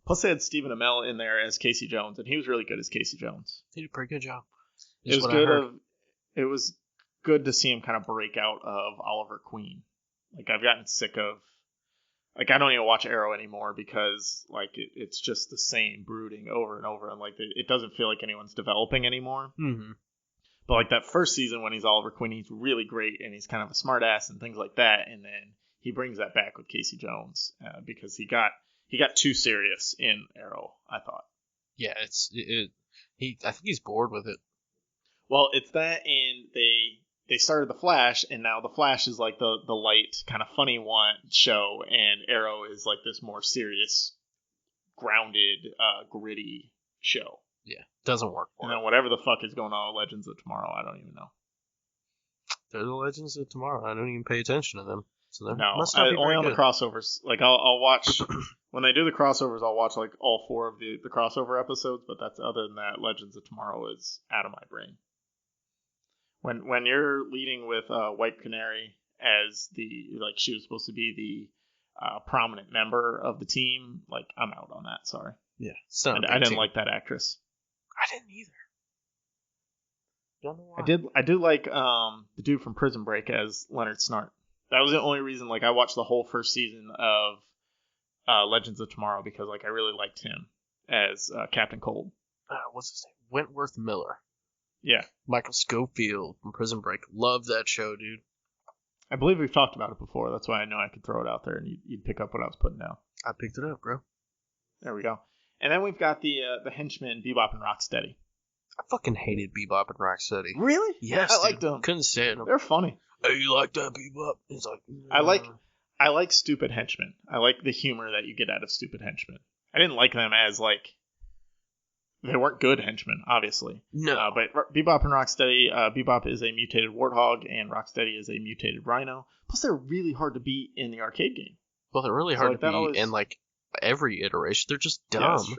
Plus, they had Stephen Amell in there as Casey Jones, and he was really good as Casey Jones. He did a pretty good job. It was good to see him kind of break out of Oliver Queen. Like, I've gotten sick of... Like, I don't even watch Arrow anymore because, like, it's just the same brooding over and over, and, like, it doesn't feel like anyone's developing anymore. Mm-hmm. But, like, that first season when he's Oliver Queen, he's really great, and he's kind of a smartass and things like that, and then he brings that back with Casey Jones because he got too serious in Arrow, I thought. Yeah, I think he's bored with it. Well, it's that, and they started the Flash, and now the Flash is like the light, kind of funny one show, and Arrow is like this more serious, grounded, gritty show. Yeah, doesn't work for And it. then whatever the fuck is going on with Legends of Tomorrow, I don't even know. They're the Legends of Tomorrow. I don't even pay attention to them. So they No, must not be only very on good. the crossovers. Like I'll watch when they do the crossovers. I'll watch like all 4 of the crossover episodes. But that's other than that, Legends of Tomorrow is out of my brain. When you're leading with White Canary as the like she was supposed to be the prominent member of the team, like I'm out on that. Sorry. Yeah, it's not a big I didn't team. like that actress. I didn't either. Don't know why. I do like the dude from Prison Break as Leonard Snart. That was the only reason like I watched the whole first season of Legends of Tomorrow because like I really liked him as Captain Cold. What's his name? Wentworth Miller. Yeah, Michael Scofield from Prison Break. Love that show, dude. I believe we've talked about it before. That's why I know I could throw it out there and you'd pick up what I was putting down. I picked it up, bro. There we go. And then we've got the henchmen Bebop and Rocksteady. I fucking hated Bebop and Rocksteady. Really? Yes, I liked them. Couldn't stand them. They're funny. Hey, you like that, Bebop? It's like I like stupid henchmen. I like the humor that you get out of stupid henchmen. I didn't like them as like they weren't good henchmen, obviously. No. But Bebop and Rocksteady, Bebop is a mutated warthog and Rocksteady is a mutated rhino. Plus, they're really hard to beat in the arcade game. Well, they're really hard to beat in like every iteration. They're just dumb. Yeah,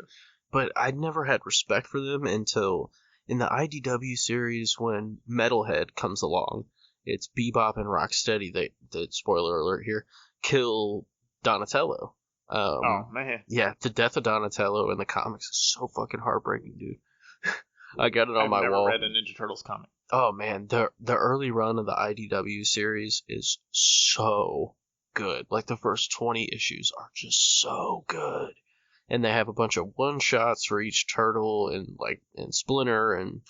but I never had respect for them until in the IDW series when Metalhead comes along. It's Bebop and Rocksteady. The spoiler alert here, kill Donatello. Oh man. Yeah, the death of Donatello in the comics is so fucking heartbreaking, dude. I got it on my wall. I've never read a Ninja Turtles comic. Oh man, the early run of the IDW series is so good. Like the first 20 issues are just so good. And they have a bunch of one shots for each turtle and Splinter and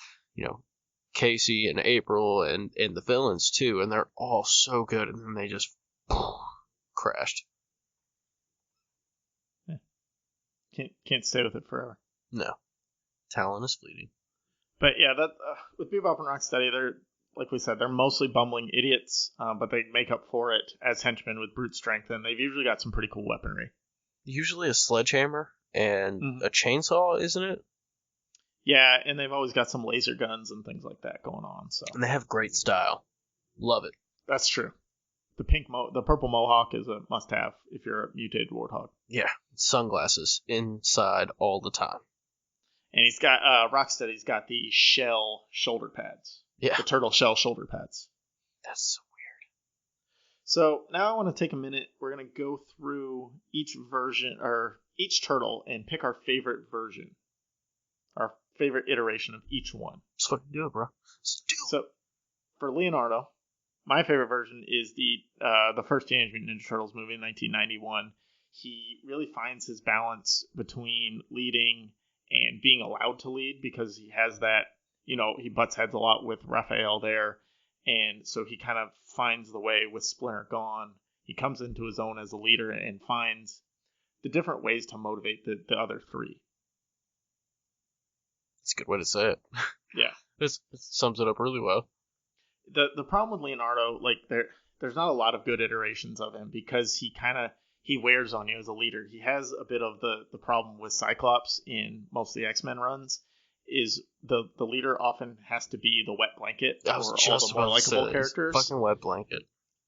Casey and April and the villains too, and they're all so good, and then they just crashed. Can't stay with it forever. No, talent is fleeting. But yeah, that with Bebop and Rocksteady, they're like we said, they're mostly bumbling idiots, but they make up for it as henchmen with brute strength, and they've usually got some pretty cool weaponry. Usually a sledgehammer and a chainsaw, isn't it? Yeah, and they've always got some laser guns and things like that going on. So and they have great style. Love it. That's true. The purple mohawk is a must-have if you're a mutated warthog. Yeah, sunglasses inside all the time. And he's got Rocksteady's got the shell shoulder pads. Yeah, the turtle shell shoulder pads. That's so weird. So now I want to take a minute. We're gonna go through each version or each turtle and pick our favorite version, our favorite iteration of each one. Let's fucking do it, bro. So for Leonardo, my favorite version is the first Teenage Mutant Ninja Turtles movie in 1991. He really finds his balance between leading and being allowed to lead because he has that, he butts heads a lot with Raphael there. And so he kind of finds the way with Splinter gone. He comes into his own as a leader and finds the different ways to motivate the other three. That's a good way to say it. Yeah. This sums it up really well. The problem with Leonardo, like there's not a lot of good iterations of him because he wears on you as a leader. He has a bit of the problem with Cyclops in most of the X-Men runs, is the leader often has to be the wet blanket for all the more likable characters. Fucking wet blanket.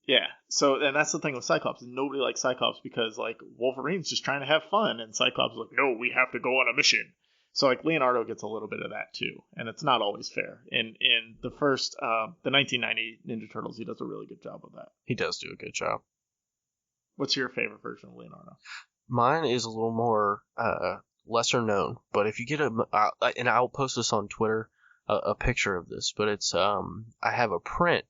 Yeah. So, and that's the thing with Cyclops. Nobody likes Cyclops because like Wolverine's just trying to have fun, and Cyclops is like, no, we have to go on a mission. So like Leonardo gets a little bit of that too, and it's not always fair. In the first, the 1990 Ninja Turtles, he does a really good job of that. He does do a good job. What's your favorite version of Leonardo? Mine is a little more lesser known, but if you get and I'll post this on Twitter, a picture of this, but it's I have a print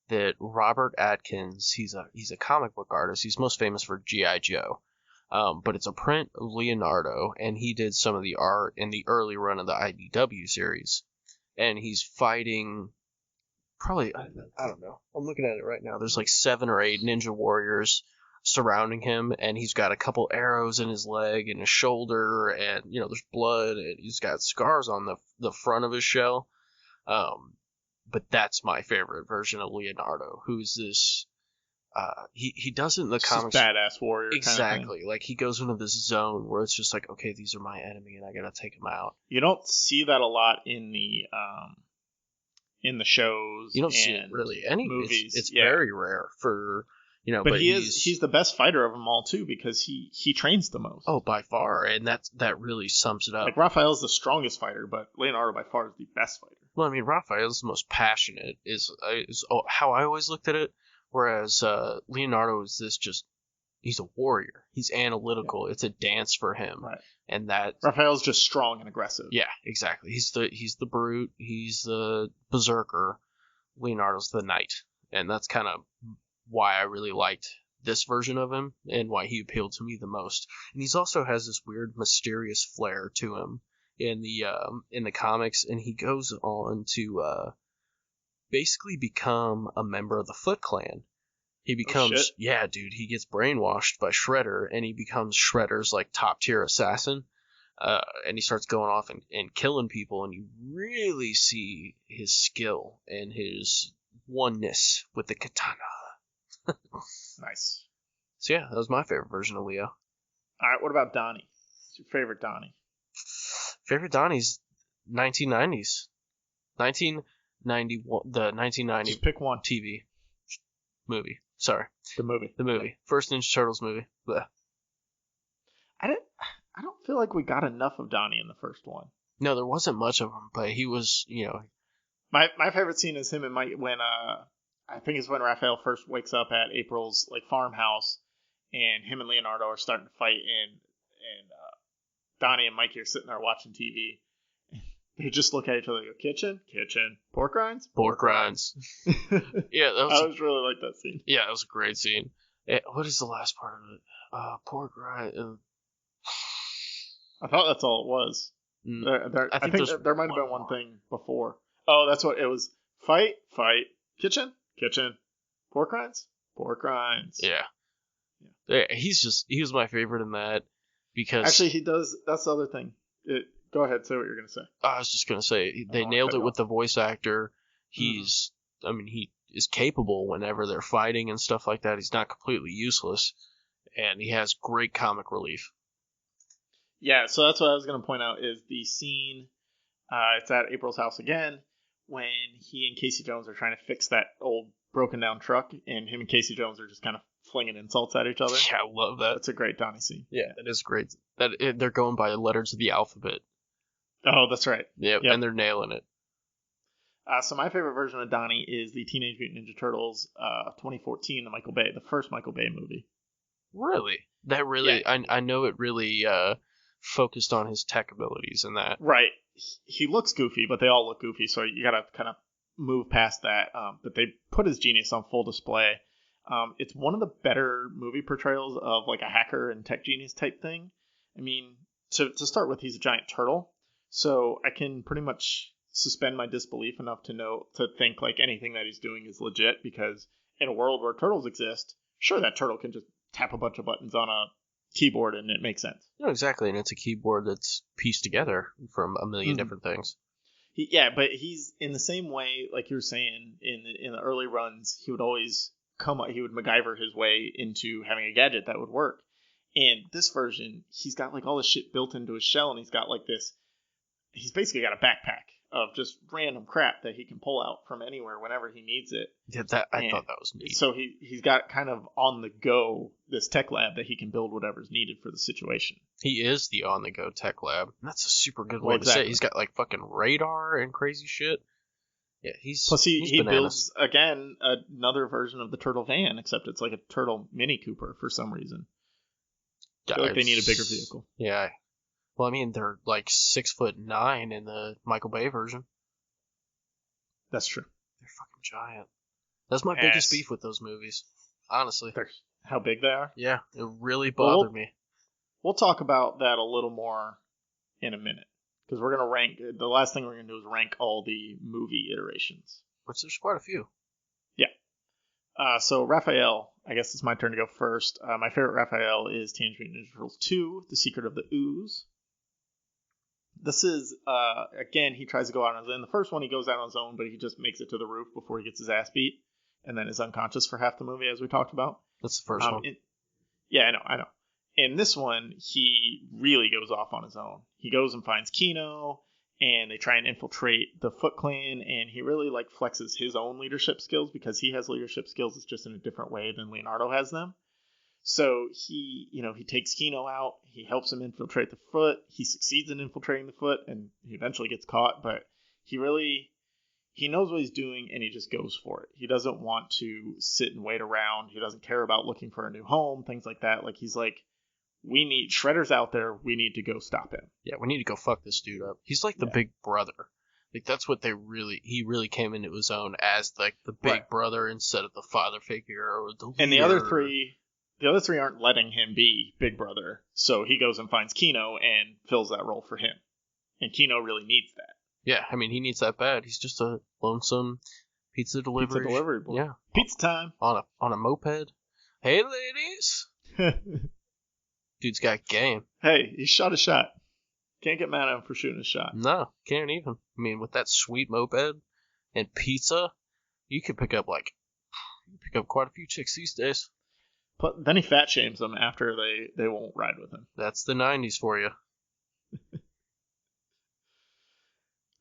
that Robert Atkins, he's a comic book artist. He's most famous for G.I. Joe. But it's a print of Leonardo, and he did some of the art in the early run of the IDW series. And he's fighting probably, I don't know. I'm looking at it right now. There's like 7 or 8 ninja warriors surrounding him, and he's got a couple arrows in his leg and his shoulder, and there's blood, and he's got scars on the front of his shell. but that's my favorite version of Leonardo, who's this. He does it in the It's comics. just badass warrior Exactly. kind of thing. Like, he goes into this zone where it's just like, okay, these are my enemy, and I gotta take them out. You don't see that a lot in the shows. You don't see it and really any movies. It's yeah. very rare for But he's the best fighter of them all too, because he trains the most. Oh, by far, and that really sums it up. Like, Raphael's the strongest fighter, but Leonardo by far is the best fighter. Well, I mean, Raphael's the most passionate is how I always looked at it. Whereas Leonardo is he's a warrior. He's analytical. Yeah. It's a dance for him. Right. And that Raphael's just strong and aggressive. Yeah, exactly. He's the brute. He's the berserker. Leonardo's the knight, and that's kind of why I really liked this version of him and why he appealed to me the most. And he's also has this weird mysterious flair to him in the comics, and he goes on to basically become a member of the Foot Clan. He becomes, yeah, dude, he gets brainwashed by Shredder, and he becomes Shredder's, like, top-tier assassin, and he starts going off and killing people, and you really see his skill and his oneness with the katana. Nice. So, yeah, that was my favorite version of Leo. All right, what about Donnie? What's your favorite Donnie? Favorite Donnie's 1990s. 1991, the 1990 Just pick one. TV movie. Sorry. The movie. First Ninja Turtles movie. Blech. I don't feel like we got enough of Donnie in the first one. No, there wasn't much of him, but he was, My favorite scene is him and Mike when I think it's when Raphael first wakes up at April's like farmhouse, and him and Leonardo are starting to fight, and Donnie and Mikey are sitting there watching TV. They just look at each other and go, kitchen, pork rinds. Yeah, I was really like that scene. Yeah, it was a great scene. What is the last part of it? Pork rind. I thought that's all it was. I think there might have been one thing before. Oh, that's what it was. Fight, kitchen, pork rinds. Yeah. He was my favorite in that because actually he does. That's the other thing. Go ahead, say what you're gonna say. I was just gonna say they nailed it with the voice actor. He is capable whenever they're fighting and stuff like that. He's not completely useless, and he has great comic relief. Yeah, so that's what I was gonna point out is the scene. It's at April's house again when he and Casey Jones are trying to fix that old broken down truck, and him and Casey Jones are just kind of flinging insults at each other. Yeah, I love that. That's a great Donnie scene. Yeah, that is great. They're going by the letters of the alphabet. Oh, that's right. Yep. And they're nailing it. So my favorite version of Donnie is the Teenage Mutant Ninja Turtles 2014, the first Michael Bay movie. Really? That really, yeah. I know it really focused on his tech abilities and that. Right. He looks goofy, but they all look goofy, so you gotta kind of move past that. But they put his genius on full display. It's one of the better movie portrayals of like a hacker and tech genius type thing. I mean, to start with, he's a giant turtle, so I can pretty much suspend my disbelief enough to think like anything that he's doing is legit, because in a world where turtles exist, sure, that turtle can just tap a bunch of buttons on a keyboard and it makes sense. No, exactly, and it's a keyboard that's pieced together from a million different things. But he's in the same way, like you were saying, in the early runs, he would always he would MacGyver his way into having a gadget that would work. And this version, he's got like all this shit built into his shell, and he's got like he's basically got a backpack of just random crap that he can pull out from anywhere whenever he needs it. Yeah, I thought that was neat. So he's got kind of on the go this tech lab that he can build whatever's needed for the situation. He is the on the go tech lab. That's a super good way to say it. He's got like fucking radar and crazy shit. Yeah, plus he builds again another version of the turtle van, except it's like a turtle Mini Cooper for some reason. I feel like they need a bigger vehicle. Yeah. Well, I mean, they're like 6'9" in the Michael Bay version. That's true. They're fucking giant. That's my biggest beef with those movies, honestly. How big they are? Yeah, it really bothered me. We'll talk about that a little more in a minute, because we're gonna rank. The last thing we're gonna do is rank all the movie iterations, which there's quite a few. Yeah. So Raphael, I guess it's my turn to go first. My favorite Raphael is Teenage Mutant Ninja Turtles 2: The Secret of the Ooze. This is again, he tries to go out on his own. The first one he goes out on his own, but he just makes it to the roof before he gets his ass beat, and then is unconscious for half the movie, as we talked about. That's the first one. Yeah, I know. In this one, he really goes off on his own. He goes and finds Kino, and they try and infiltrate the Foot Clan, and he really like flexes his own leadership skills because he has leadership skills. It's just in a different way than Leonardo has them. So he takes Kino out. He helps him infiltrate the Foot. He succeeds in infiltrating the Foot, and he eventually gets caught. But he knows what he's doing, and he just goes for it. He doesn't want to sit and wait around. He doesn't care about looking for a new home, things like that. Like he's like, we need Shredder's out there. We need to go stop him. Yeah, we need to go fuck this dude up. He's like the big brother. Like that's what he really came into his own as like the big brother instead of the father figure or the leader. And the other three aren't letting him be big brother. So he goes and finds Kino and fills that role for him. And Kino really needs that. Yeah, I mean he needs that bad. He's just a lonesome pizza delivery boy. Yeah, pizza time on a moped. Hey ladies. Dude's got game. Hey, he shot a shot. Can't get mad at him for shooting a shot. No, can't even. I mean, with that sweet moped and pizza, you could pick up quite a few chicks these days. But then he fat shames them after they won't ride with him. That's the 90s for you.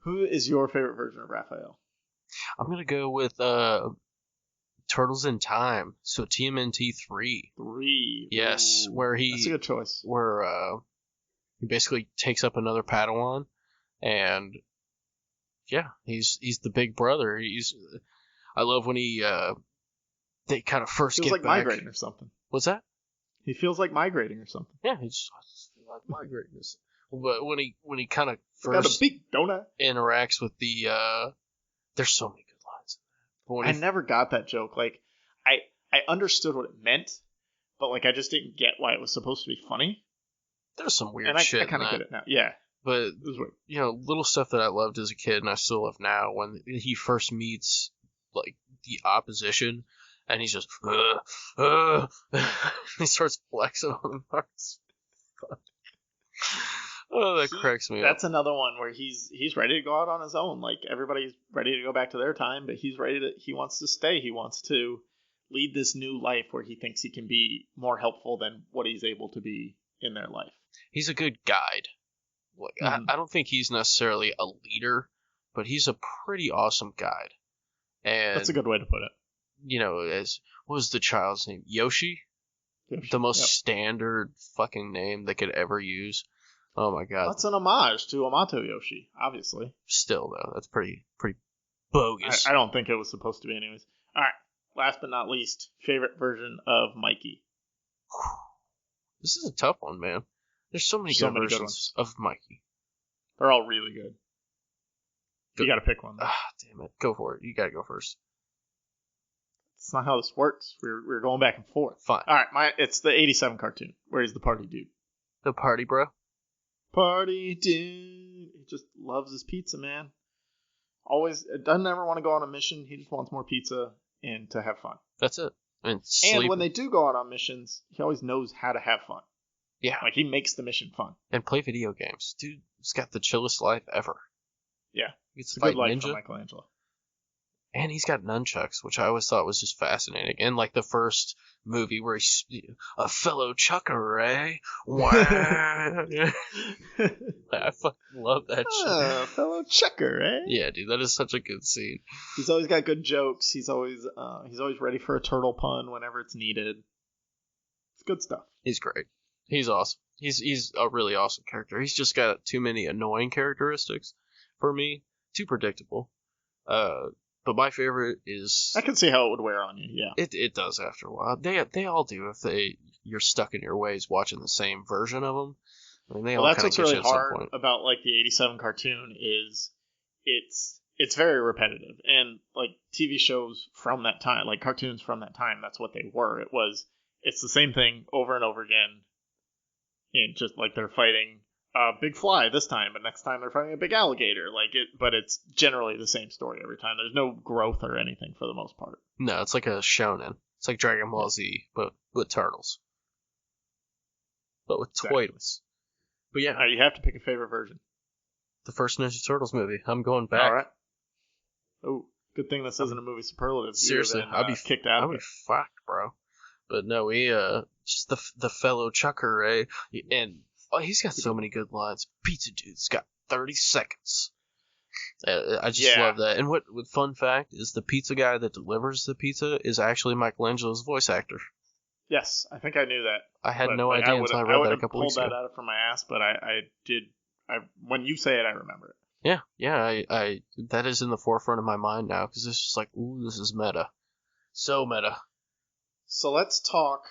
Who is your favorite version of Raphael? I'm gonna go with Turtles in Time. So TMNT 3. 3. Yes, Ooh, where that's a good choice. Where he basically takes up another Padawan, and yeah, he's the big brother. I love when they kind of first feels get like back. Migrating or something. What's that? He feels like migrating or something. Yeah, he's like migrating. But when he kind of got a first big donut interacts with the there's so many good lines. But I never got that joke. Like I understood what it meant, but like I just didn't get why it was supposed to be funny. There's some weird and shit. I kind of get it now. Yeah. But it was weird. You know, little stuff that I loved as a kid and I still love now when he first meets like the opposition and he's just he starts flexing on the parts. Oh, that cracks me up. That's another one where he's ready to go out on his own. Like everybody's ready to go back to their time, but he wants to stay. He wants to lead this new life where he thinks he can be more helpful than what he's able to be in their life. He's a good guide. Like, I don't think he's necessarily a leader, but he's a pretty awesome guide. And that's a good way to put it. You know, what was the child's name? Yoshi? The most standard fucking name they could ever use. Oh my god. That's an homage to Amato Yoshi, obviously. Still though, that's pretty bogus. I don't think it was supposed to be anyways. Alright, last but not least, favorite version of Mikey. This is a tough one, man. There's so many good versions of Mikey. They're all really good. You gotta pick one. Damn it. Go for it. You gotta go first. That's not how this works. We're going back and forth. Fine. Alright, it's the 87 cartoon, where he's the party dude. The party bro? Party dude. He just loves his pizza, man. Always doesn't ever want to go on a mission. He just wants more pizza and to have fun. That's it. And when they do go out on missions, he always knows how to have fun. Yeah. Like he makes the mission fun. And play video games. Dude, he's got the chillest life ever. Yeah. He gets to fight good life ninja. for Michelangelo. And he's got nunchucks, which I always thought was just fascinating. And like the first movie where he's a fellow chucker, eh? Wow. I fucking love that shit. Fellow chucker, eh? Yeah, dude, that is such a good scene. He's always got good jokes. He's always ready for a turtle pun whenever it's needed. It's good stuff. He's great. He's awesome. He's a really awesome character. He's just got too many annoying characteristics for me. Too predictable. But my favorite is... I can see how it would wear on you, yeah. It does after a while. They all do if you're stuck in your ways watching the same version of them. I mean, that's what's really hard about like the 87 cartoon is it's very repetitive. And like TV shows from that time, like cartoons from that time, that's what they were. It's the same thing over and over again. And just like they're fighting a big fly this time, but next time they're fighting a big alligator. But it's generally the same story every time. There's no growth or anything for the most part. No, it's like a shonen. It's like Dragon Ball Z, but with turtles. But with toys. But yeah. You have to pick a favorite version. The first Ninja Turtles movie. I'm going back. All right. Oh, good thing this isn't a movie superlative. Seriously, I'd be kicked out of it. I'd be fucked, bro. But no, just the fellow Chucker Ray, and he's got so many good lines. Pizza Dude's got 30 seconds. I just love that. And what fun fact is the pizza guy that delivers the pizza is actually Michelangelo's voice actor. Yes, I think I knew that. I had no idea until I read that a couple weeks ago. I pulled that out from my ass, but I did. When you say it, I remember it. Yeah. I that is in the forefront of my mind now because it's just like, ooh, this is meta, so meta. So let's talk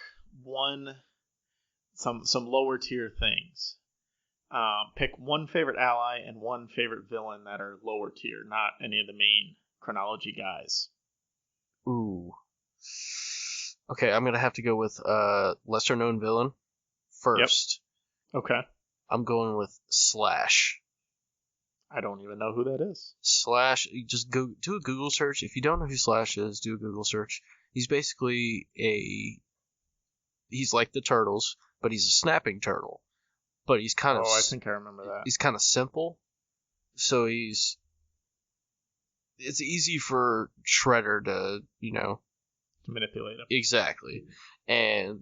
some lower tier things. Pick one favorite ally and one favorite villain that are lower tier, not any of the main chronology guys. Ooh. Okay, I'm gonna have to go with lesser known villain first. Yep. Okay. I'm going with Slash. I don't even know who that is. Slash, just go do a Google search. If you don't know who Slash is, do a Google search. He's basically he's like the Turtles, but he's a snapping turtle. But he's kind of... Oh, I think I remember that. He's kind of simple. So it's easy for Shredder to, to manipulate him. Exactly. And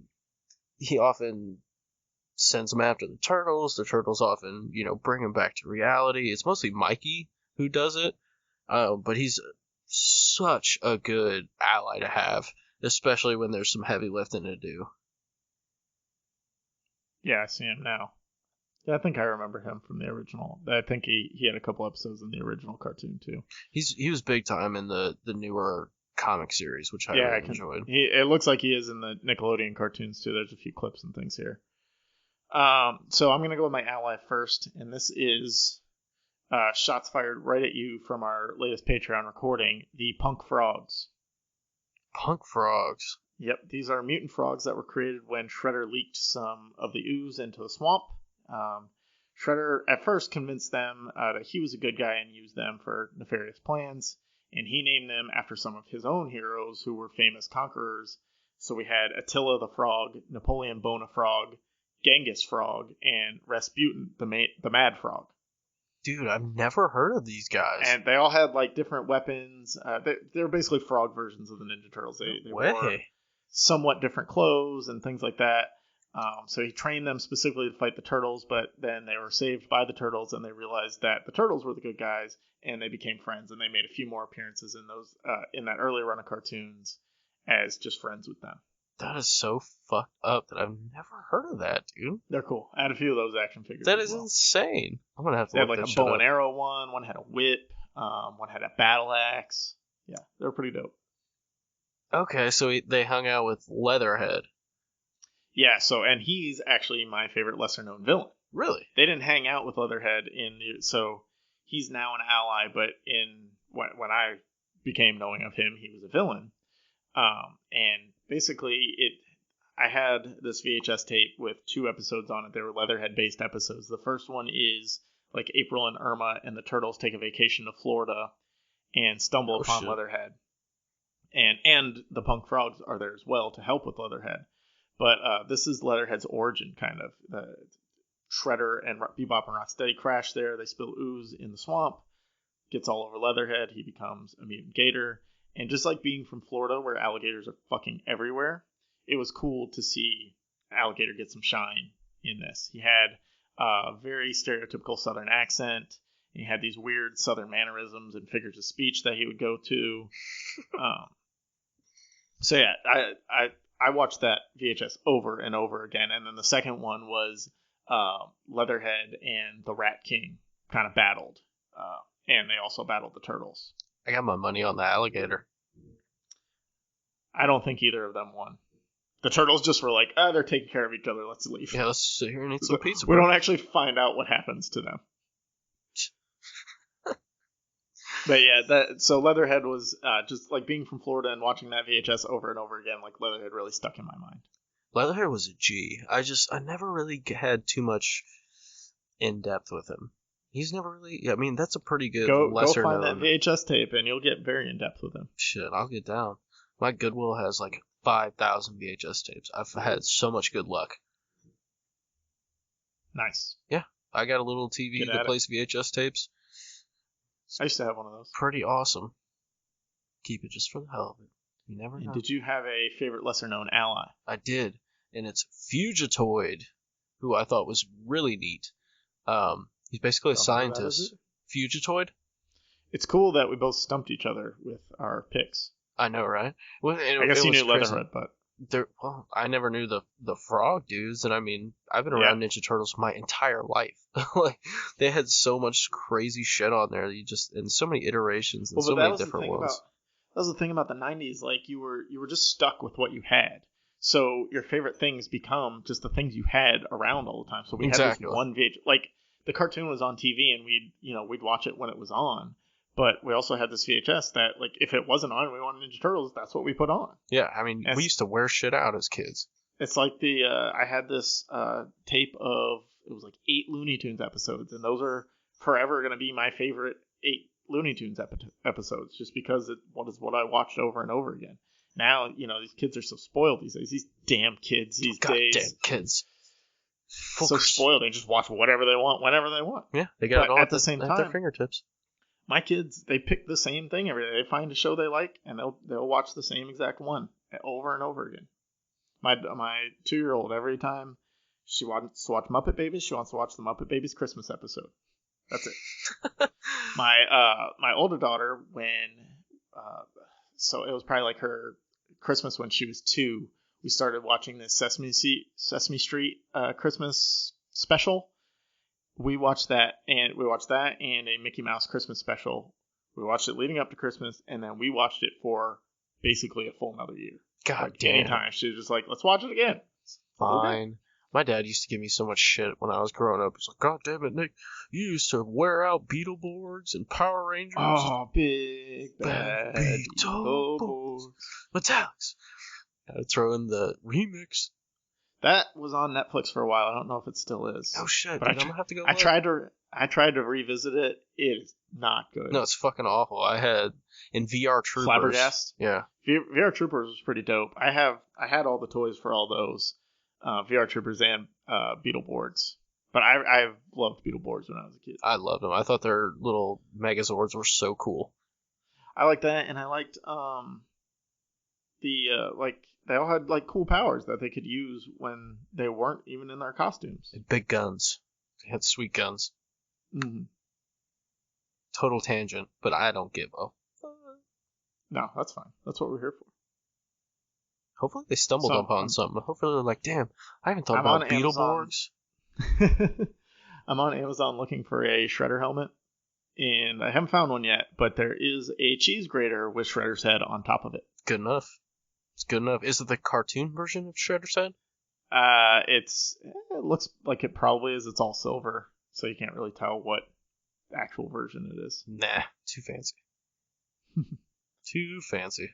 he often sends him after the Turtles. The Turtles often, bring him back to reality. It's mostly Mikey who does it. But he's such a good ally to have, especially when there's some heavy lifting to do. Yeah, I see him now. Yeah, I think I remember him from the original. I think he had a couple episodes in the original cartoon too. He was big time in the newer comic series, which I really enjoyed. It looks like he is in the Nickelodeon cartoons too. There's a few clips and things here. So I'm gonna go with my ally first, and this is shots fired right at you from our latest Patreon recording. The Punk Frogs. Punk Frogs. Yep, these are mutant frogs that were created when Shredder leaked some of the ooze into the swamp. Shredder at first convinced them that he was a good guy and used them for nefarious plans, and he named them after some of his own heroes who were famous conquerors. So we had Attila the Frog, Napoleon Bonafrog, Genghis Frog, and Rasputin the Mad Frog. Dude, I've never heard of these guys. And they all had like different weapons. They're basically frog versions of the Ninja Turtles. They wore somewhat different clothes and things like that. So he trained them specifically to fight the Turtles, but then they were saved by the Turtles, and they realized that the Turtles were the good guys, and they became friends, and they made a few more appearances in those in that earlier run of cartoons as just friends with them. That is so fucked up that I've never heard of that, dude. They're cool. I had a few of those action figures. That is insane. I'm gonna have to. They had like a bow and arrow one had a whip, one had a battle axe. Yeah, they're pretty dope. Okay, so they hung out with Leatherhead. Yeah, and he's actually my favorite lesser-known villain. Really? They didn't hang out with Leatherhead so he's now an ally, but when I became knowing of him, he was a villain. And basically, I had this VHS tape with 2 episodes on it. They were Leatherhead-based episodes. The first one is like April and Irma and the Turtles take a vacation to Florida and stumble upon Leatherhead. And the Punk Frogs are there as well to help with Leatherhead. But this is Leatherhead's origin, kind of. Shredder and Bebop and Rocksteady crash there. They spill ooze in the swamp. Gets all over Leatherhead. He becomes a mutant gator. And just like being from Florida, where alligators are fucking everywhere, it was cool to see Alligator get some shine in this. He had a very stereotypical Southern accent. He had these weird Southern mannerisms and figures of speech that he would go to. So yeah, I watched that VHS over and over again, and then the second one was Leatherhead and the Rat King kind of battled, and they also battled the Turtles. I got my money on the alligator. I don't think either of them won. The Turtles just were like, they're taking care of each other, let's leave. Yeah, let's sit here and eat some pizza. We don't actually find out what happens to them. But yeah, so Leatherhead was just like being from Florida and watching that VHS over and over again, like Leatherhead really stuck in my mind. Leatherhead was a G. I never really had too much in depth with him. He's never really, I mean, that's a pretty good lesser known. Go find that VHS tape and you'll get very in depth with him. Shit, I'll get down. My Goodwill has like 5,000 VHS tapes. I've had so much good luck. Nice. Yeah. I got a little TV that plays VHS tapes. I used to have one of those. Pretty awesome. Keep it just for the hell of it. You never know. Did you have a favorite lesser-known ally? I did, and it's Fugitoid, who I thought was really neat. He's basically a scientist. Fugitoid? It's cool that we both stumped each other with our picks. I know, right? Well, I guess you knew Leatherhead, but... I never knew the frog dudes, and I mean, I've been around Ninja Turtles my entire life. Like, they had so much crazy shit on there, and so many iterations and so many different ones. That was the thing about the 90s, like, you were just stuck with what you had. So your favorite things become just the things you had around all the time. So we had this one VH, like, the cartoon was on TV, and we'd watch it when it was on. But we also had this VHS that, like, if it wasn't on, we wanted Ninja Turtles, that's what we put on. Yeah, I mean, we used to wear shit out as kids. It's like I had this tape of, it was like 8 Looney Tunes episodes, and those are forever going to be my favorite 8 Looney Tunes episodes, just because it was what I watched over and over again. Now, these kids are so spoiled these days. These damn kids these days. Damn kids. So spoiled, they just watch whatever they want, whenever they want. Yeah, they got it all at the same time, at their fingertips. My kids, they pick the same thing every day. They find a show they like, and they'll watch the same exact one over and over again. My 2-year-old, every time she wants to watch Muppet Babies, she wants to watch the Muppet Babies Christmas episode. That's it. My older daughter, so it was probably like her Christmas when she was 2, we started watching this Sesame Street Christmas special. We watched that and a Mickey Mouse Christmas special. We watched it leading up to Christmas, and then we watched it for basically a full another year. God damn. Anytime she was just like, let's watch it again. Fine. Okay. My dad used to give me so much shit when I was growing up. He's like, God damn it, Nick, you used to wear out Beetleborgs and Power Rangers. Oh, big bad Beetleborgs. Metallics. Gotta throw in the remix. That was on Netflix for a while. I don't know if it still is. Oh shit! But dude, I'm gonna have to go. I tried to revisit it. It is not good. No, it's fucking awful. I had in VR Troopers. Flabbergast. Yeah. VR Troopers was pretty dope. I had all the toys for all those, VR Troopers and Beetleborgs. But I've loved Beetleborgs when I was a kid. I loved them. I thought their little Megazords were so cool. I liked that, and I liked they all had like cool powers that they could use when they weren't even in their costumes. Big guns. They had sweet guns. Mm-hmm. Total tangent, but I don't give a. No, that's fine. That's what we're here for. Hopefully they stumbled upon something. Hopefully they're like, damn, I haven't thought about Beetleborgs. I'm on Amazon looking for a Shredder helmet, and I haven't found one yet, but there is a cheese grater with Shredder's head on top of it. Good enough. It's good enough. Is it the cartoon version of Shredder's head? It looks like it probably is. It's all silver, so you can't really tell what actual version it is. Nah, too fancy. Too fancy.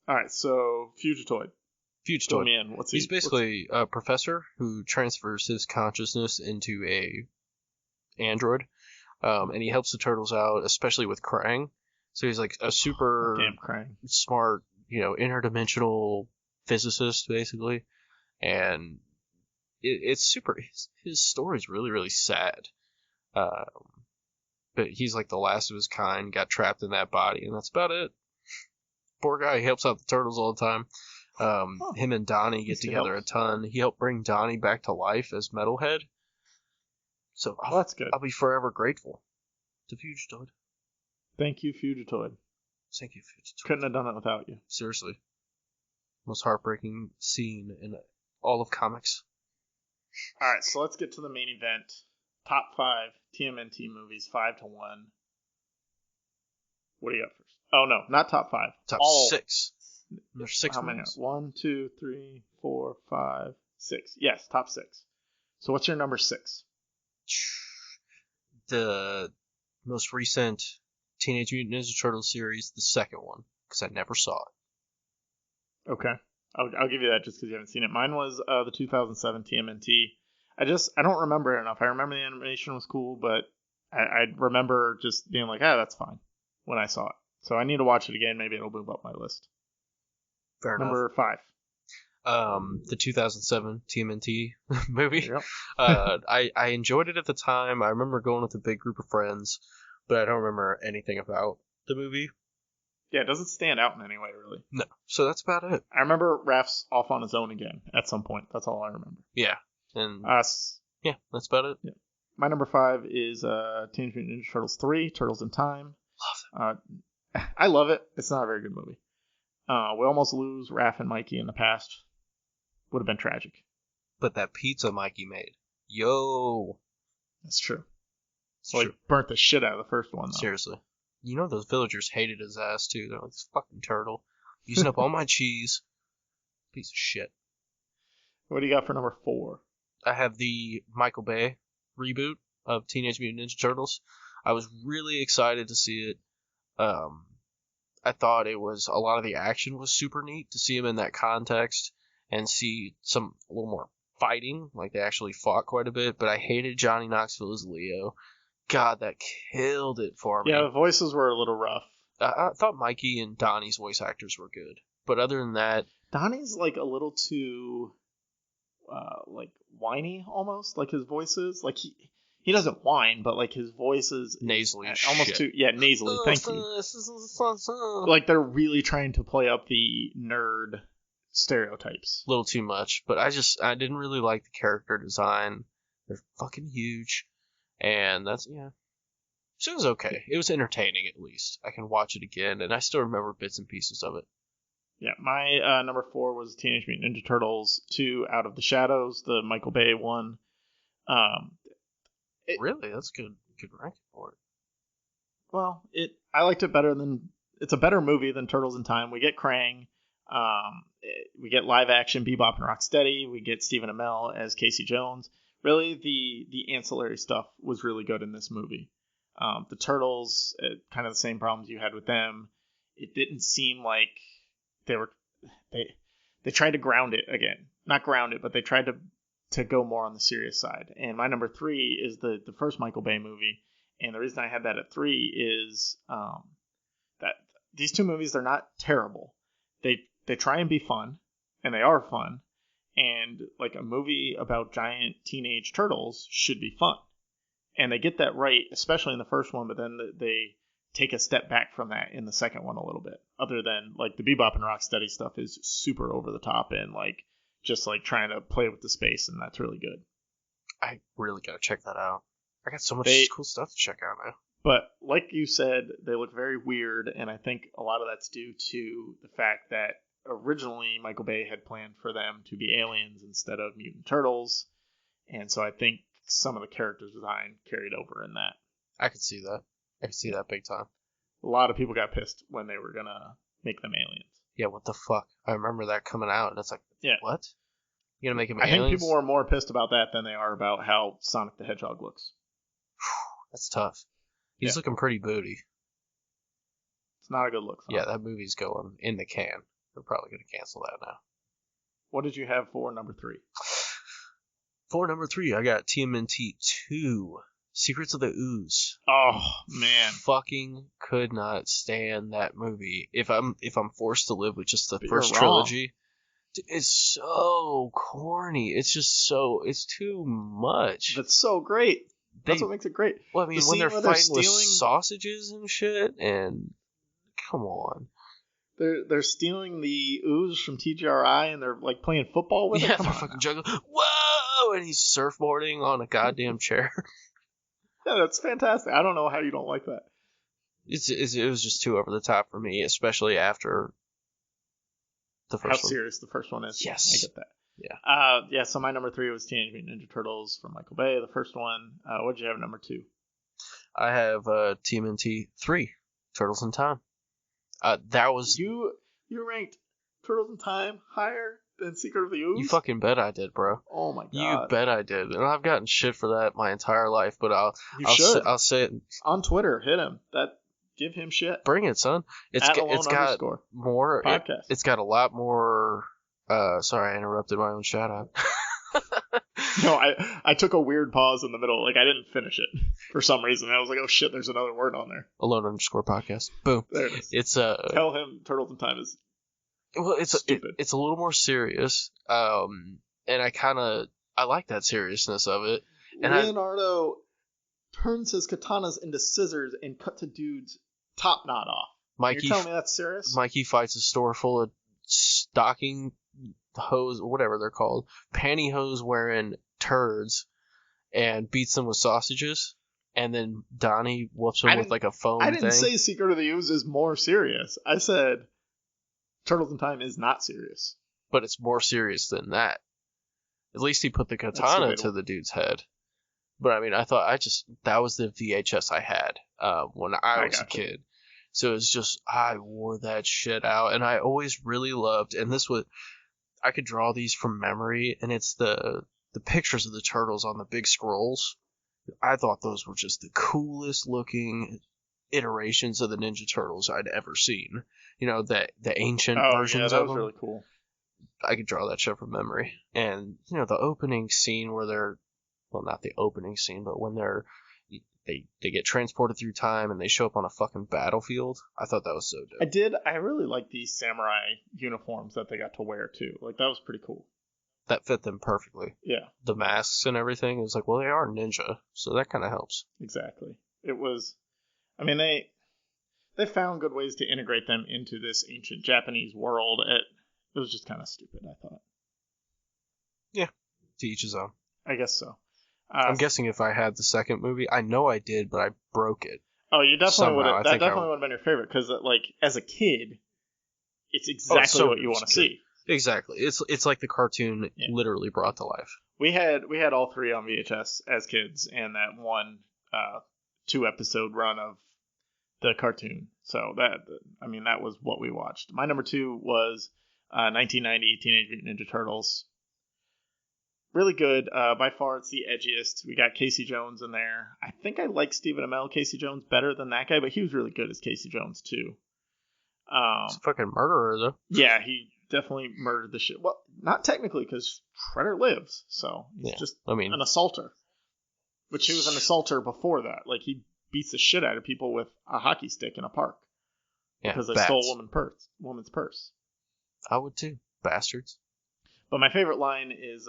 All right, so Fugitoid. Fugitoid. Me in. He's basically a professor who transfers his consciousness into a android, and he helps the turtles out, especially with Krang. So he's like a super smart, interdimensional physicist, basically. And it's super. His story's really, really sad. But he's like the last of his kind, got trapped in that body, and that's about it. Poor guy. He helps out the turtles all the time. Him and Donnie get together a ton. He helped bring Donnie back to life as Metalhead. So that's good. I'll be forever grateful to Fugitoid. Thank you, Fugitoid. Thank you, Fugitoid. Couldn't have done it without you. Seriously. Most heartbreaking scene in all of comics. All right, so let's get to the main event. Top 5 TMNT movies, 5 to 1. What do you got first? Oh, no, not top 5. Top 6. There's 6 How many? 1, 2, 3, 4, 5, 6. Yes, top 6. So what's your number 6? The most recent Teenage Mutant Ninja Turtles series, the second one, because I never saw it. Okay. I'll give you that just because you haven't seen it. Mine was the 2007 TMNT. I don't remember it enough. I remember the animation was cool, but I remember just being like, that's fine when I saw it. So I need to watch it again. Maybe it'll move up my list. Fair enough. Number 5. The 2007 TMNT movie. Yep. I enjoyed it at the time. I remember going with a big group of friends, but I don't remember anything about the movie. Yeah, it doesn't stand out in any way, really. No. So that's about it. I remember Raph's off on his own again at some point. That's all I remember. Yeah. And yeah, that's about it. Yeah. My number 5 is Teenage Mutant Ninja Turtles 3, Turtles in Time. Love it. I love it. It's not a very good movie. We almost lose Raph and Mikey in the past. Would have been tragic. But that pizza Mikey made. Yo. That's true. It's Well, true. he burnt the shit out of the first one, though. Seriously. You know those villagers hated his ass, too. They're like, this fucking turtle. Using up all my cheese. Piece of shit. What do you got for number 4? I have the Michael Bay reboot of Teenage Mutant Ninja Turtles. I was really excited to see it. I thought it was a lot of the action was super neat to see him in that context and see a little more fighting, like they actually fought quite a bit. But I hated Johnny Knoxville as Leo. God, that killed it for me. Yeah, the voices were a little rough. I thought Mikey and Donnie's voice actors were good, but other than that, Donnie's like a little too, like whiny almost. Like his voice is like he doesn't whine, but like his voice is nasally, almost too nasally. Thank you. Like they're really trying to play up the nerd stereotypes. A little too much, but I didn't really like the character design. They're fucking huge, and that's So it was okay. It was entertaining at least. I can watch it again, and I still remember bits and pieces of it. Yeah, my number 4 was Teenage Mutant Ninja Turtles 2: Out of the Shadows, the Michael Bay one. Really, that's good ranking for it. Well, I liked it better than it's a better movie than Turtles in Time. We get Krang, we get live action Bebop and Rocksteady, we get Stephen Amell as Casey Jones. Really, the ancillary stuff was really good in this movie. The Turtles, kind of the same problems you had with them. It didn't seem like they tried to ground it again. Not ground it, but they tried to go more on the serious side. And my number 3 is the first Michael Bay movie. And the reason I had that at 3 is that these two movies, they're not terrible. They try and be fun, and they are fun. And like a movie about giant teenage turtles should be fun. And they get that right, especially in the first one, but then they take a step back from that in the second one a little bit. Other than like the Bebop and Rocksteady stuff is super over the top and like just like trying to play with the space, and that's really good. I really gotta check that out. I got so much cool stuff to check out now. But like you said, they look very weird, and I think a lot of that's due to the fact that originally Michael Bay had planned for them to be aliens instead of mutant turtles, and so I think some of the character design carried over in that. I could see that. I could see that big time. A lot of people got pissed when they were gonna make them aliens. Yeah, what the fuck? I remember that coming out, and it's like, yeah, what? You gonna make them aliens? I think people were more pissed about that than they are about how Sonic the Hedgehog looks. That's tough. He's looking pretty booty. It's not a good look. Yeah, that movie's going in the can. They're probably going to cancel that now. What did you have for number 3? For number 3, I got TMNT 2, Secrets of the Ooze. Oh, man. Fucking could not stand that movie. If I'm forced to live with just the first trilogy, it's so corny. It's just it's too much. That's so great. That's what makes it great. Well, I mean, when they're fighting with sausages and shit, and come on. They're stealing the ooze from TGRI, and they're like playing football with it. Yeah, they're fucking juggling. Whoa! And he's surfboarding on a goddamn chair. Yeah, that's fantastic. I don't know how you don't like that. It was just too over the top for me, especially after the first one. How serious the first one is. Yes, I get that. Yeah. Yeah. So my number 3 was Teenage Mutant Ninja Turtles from Michael Bay, the first one. What did you have at number 2? I have TMNT 3, Turtles in Time. That was you ranked Turtles in Time higher than Secret of the Ooze? You fucking bet I did, bro. Oh my god. You bet I did, and I've gotten shit for that my entire life. But I'll say it on Twitter. Hit him. Give him shit. Bring it, son. It's got more. Podcast. It's got a lot more. Sorry, I interrupted my own shout out. No, I took a weird pause in the middle. Like, I didn't finish it for some reason. I was like, oh shit, there's another word on there. Alone _ podcast. Boom. There it is. It's Tell him Turtles in Time is Well, stupid. it's a little more serious, and I like that seriousness of it. And Leonardo turns his katanas into scissors and cuts a dude's top knot off. You're telling me that's serious? Mikey fights a store full of stocking hose, whatever they're called, pantyhose wearing turds, and beats them with sausages. And then Donnie whoops him with like a foam thing. I didn't say Secret of the Ooze is more serious. I said Turtles in Time is not serious. But it's more serious than that. At least he put the katana to the dude's head. But I mean, I thought that was the VHS I had when I was a kid. So it's just, I wore that shit out. And I always really loved, and I could draw these from memory, and it's the pictures of the turtles on the big scrolls. I thought those were just the coolest looking iterations of the Ninja Turtles I'd ever seen. You know, the ancient versions of them. That was really cool. I could draw that shit from memory. And, you know, the opening scene where they're, well, not the opening scene, but when they get transported through time and they show up on a fucking battlefield. I thought that was so dope. I really liked these samurai uniforms that they got to wear too. Like, that was pretty cool. That fit them perfectly. Yeah. The masks and everything. It was like, well, they are ninja, so that kind of helps. Exactly. It was, I mean, they found good ways to integrate them into this ancient Japanese world. It was just kind of stupid, I thought. Yeah. To each his own. I guess so. I'm guessing if I had the second movie, I know I did, but I broke it. Oh, you definitely would have. That definitely would have been your favorite because, like, as a kid, it's exactly what you want to see. Exactly. It's like the cartoon literally brought to life. We had all three on VHS as kids, and that one 2-episode run of the cartoon. So that was what we watched. My number 2 was 1990 Teenage Mutant Ninja Turtles. Really good. By far, it's the edgiest. We got Casey Jones in there. I think I like Stephen Amell, Casey Jones, better than that guy, but he was really good as Casey Jones, too. He's a fucking murderer, though. Yeah, he definitely murdered the shit. Well, not technically, because Shredder lives, so he's just an assaulter. Which he was an assaulter before that. Like, he beats the shit out of people with a hockey stick in a park. Yeah, because they stole a woman's purse. I would too. Bastards. But my favorite line is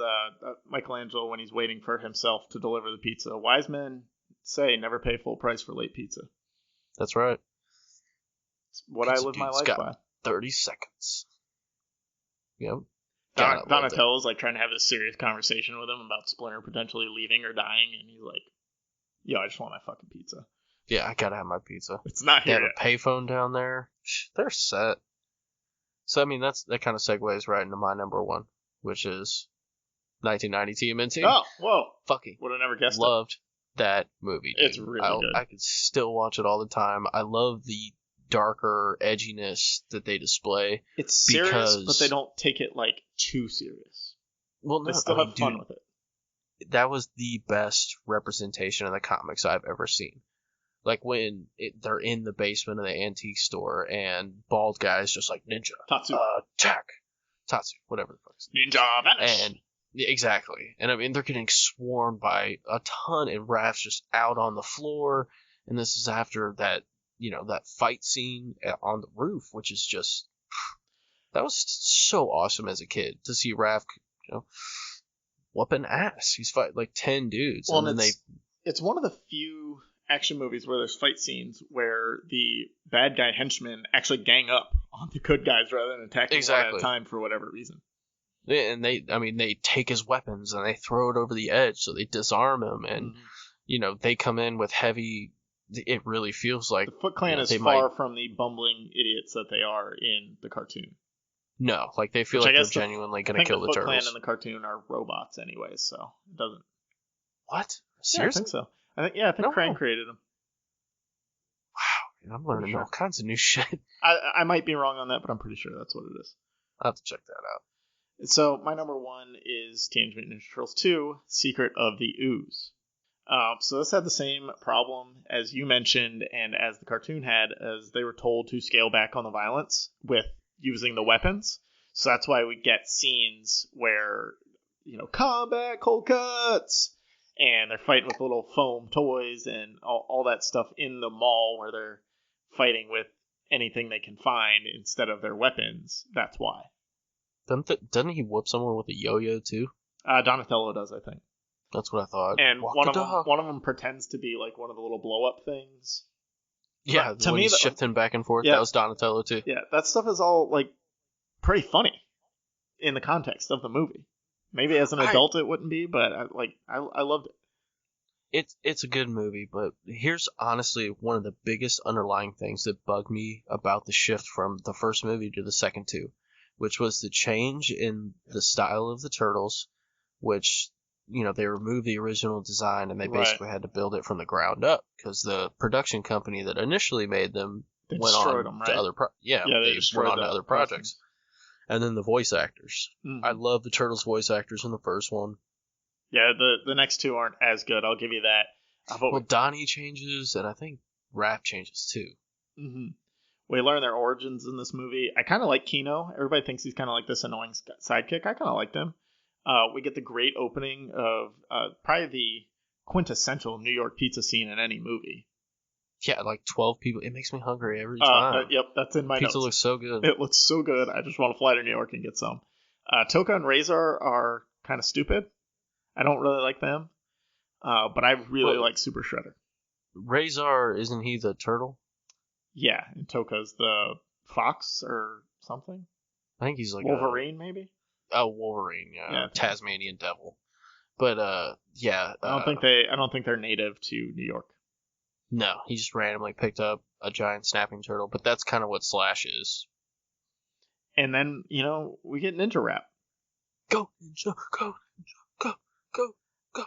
Michelangelo when he's waiting for himself to deliver the pizza. Wise men say never pay full price for late pizza. That's right. It's what I live my life by. 30 seconds. Yep. Donatello's like trying to have this serious conversation with him about Splinter potentially leaving or dying, and he's like, "Yo, I just want my fucking pizza." Yeah, I gotta have my pizza. It's not here. They have a payphone down there. They're set. So I mean, that kind of segues right into my number 1, which is 1990 TMNT. Oh, whoa! Fucking would have never guessed. Loved that movie. Dude. It's really good. I could still watch it all the time. I love the darker edginess that they display. It's serious, but they don't take it like too serious. Well, no, they still have fun with it. That was the best representation of the comics I've ever seen. Like when they're in the basement of the antique store and bald guy's just like, ninja, Tatsu, attack, Tatsu, whatever the fuck. Ninja vanish. And exactly. And I mean, they're getting swarmed by a ton, and Raph's just out on the floor. And this is after that, that fight scene on the roof, which is just, that was so awesome as a kid to see Raph, whooping ass. He's fighting like 10 dudes. Well, and then it's one of the few action movies where there's fight scenes where the bad guy henchmen actually gang up on the good guys rather than attacking one at a time for whatever reason. And they take his weapons and they throw it over the edge, so they disarm him, and they come in with heavy. It really feels like the Foot Clan is far from the bumbling idiots that they are in the cartoon. No, like they feel like they're genuinely going to kill the turtles. The Foot Clan in the cartoon are robots anyway, so it doesn't. What? Seriously? Yeah, I think so. I think Krang created them. Wow, I'm learning all kinds of new shit. I might be wrong on that, but I'm pretty sure that's what it is. I'll have to check that out. So my number 1 is Teenage Mutant Ninja Turtles 2: Secret of the Ooze. So this had the same problem as you mentioned and as the cartoon had, as they were told to scale back on the violence with using the weapons. So that's why we get scenes where, combat, cold cuts, and they're fighting with little foam toys and all that stuff in the mall where they're fighting with anything they can find instead of their weapons. That's why. Doesn't he whoop someone with a yo-yo too? Donatello does, I think. That's what I thought. And Walk one the of them, dog. one of them pretends to be like one of the little blow up things. Yeah, to when me, he's shifting back and forth, yeah, that was Donatello too. yeah, that stuff is all like pretty funny in the context of the movie. Maybe as an adult it wouldn't be, but I loved it. It's a good movie, but here's honestly one of the biggest underlying things that bugged me about the shift from the first movie to the second two, which was the change in the style of the turtles, which, you know, they removed the original design and they basically had to build it from the ground up because the production company that initially made them went on them, right? to other they went on to other projects. And then the voice actors. Mm-hmm. I love the Turtles voice actors in the first one. Yeah, the next two aren't as good. I'll give you that. Well, Donnie changes, and I think Raph changes too. Mm-hmm. We learn their origins in this movie. I kind of like Kino. Everybody thinks he's kind of like this annoying sidekick. I kind of liked him. We get the great opening of probably the quintessential New York pizza scene in any movie. Yeah, like 12 people. It makes me hungry every time. Yep, that's in my notes. Pizza looks so good. It looks so good. I just want to fly to New York and get some. Toka and Razor are kind of stupid. I don't really like them. But I really like Super Shredder. Razor, isn't he the turtle? Yeah, and Toka's the fox or something. I think he's like Wolverine, maybe? Oh, Wolverine, yeah. Tasmanian devil. But yeah. I don't think they're native to New York. No, he just randomly picked up a giant snapping turtle, but that's kind of what Slash is. And then, we get Ninja Rap. Go, Ninja, go, Ninja, go, go, go.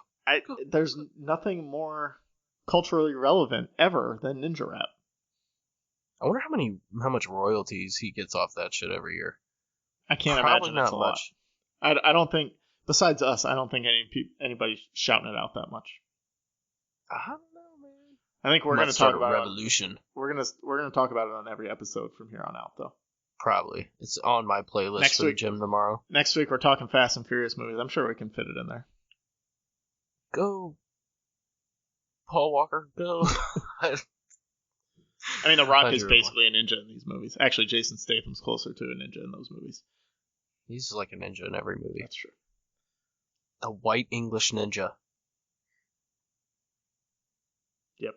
There's nothing more culturally relevant ever than Ninja Rap. I wonder how much royalties he gets off that shit every year. I can't imagine it's a lot. I don't think, besides us, I don't think anybody's shouting it out that much. I don't know, man. I think we're going to talk about revolution. We're going to talk about it on every episode from here on out, though. Probably. It's on my playlist for the gym tomorrow. Next week we're talking Fast and Furious movies. I'm sure we can fit it in there. Go, Paul Walker, go. I mean, The Rock is basically a ninja in these movies. Actually, Jason Statham's closer to a ninja in those movies. He's like a ninja in every movie. That's true. A white English ninja. Yep.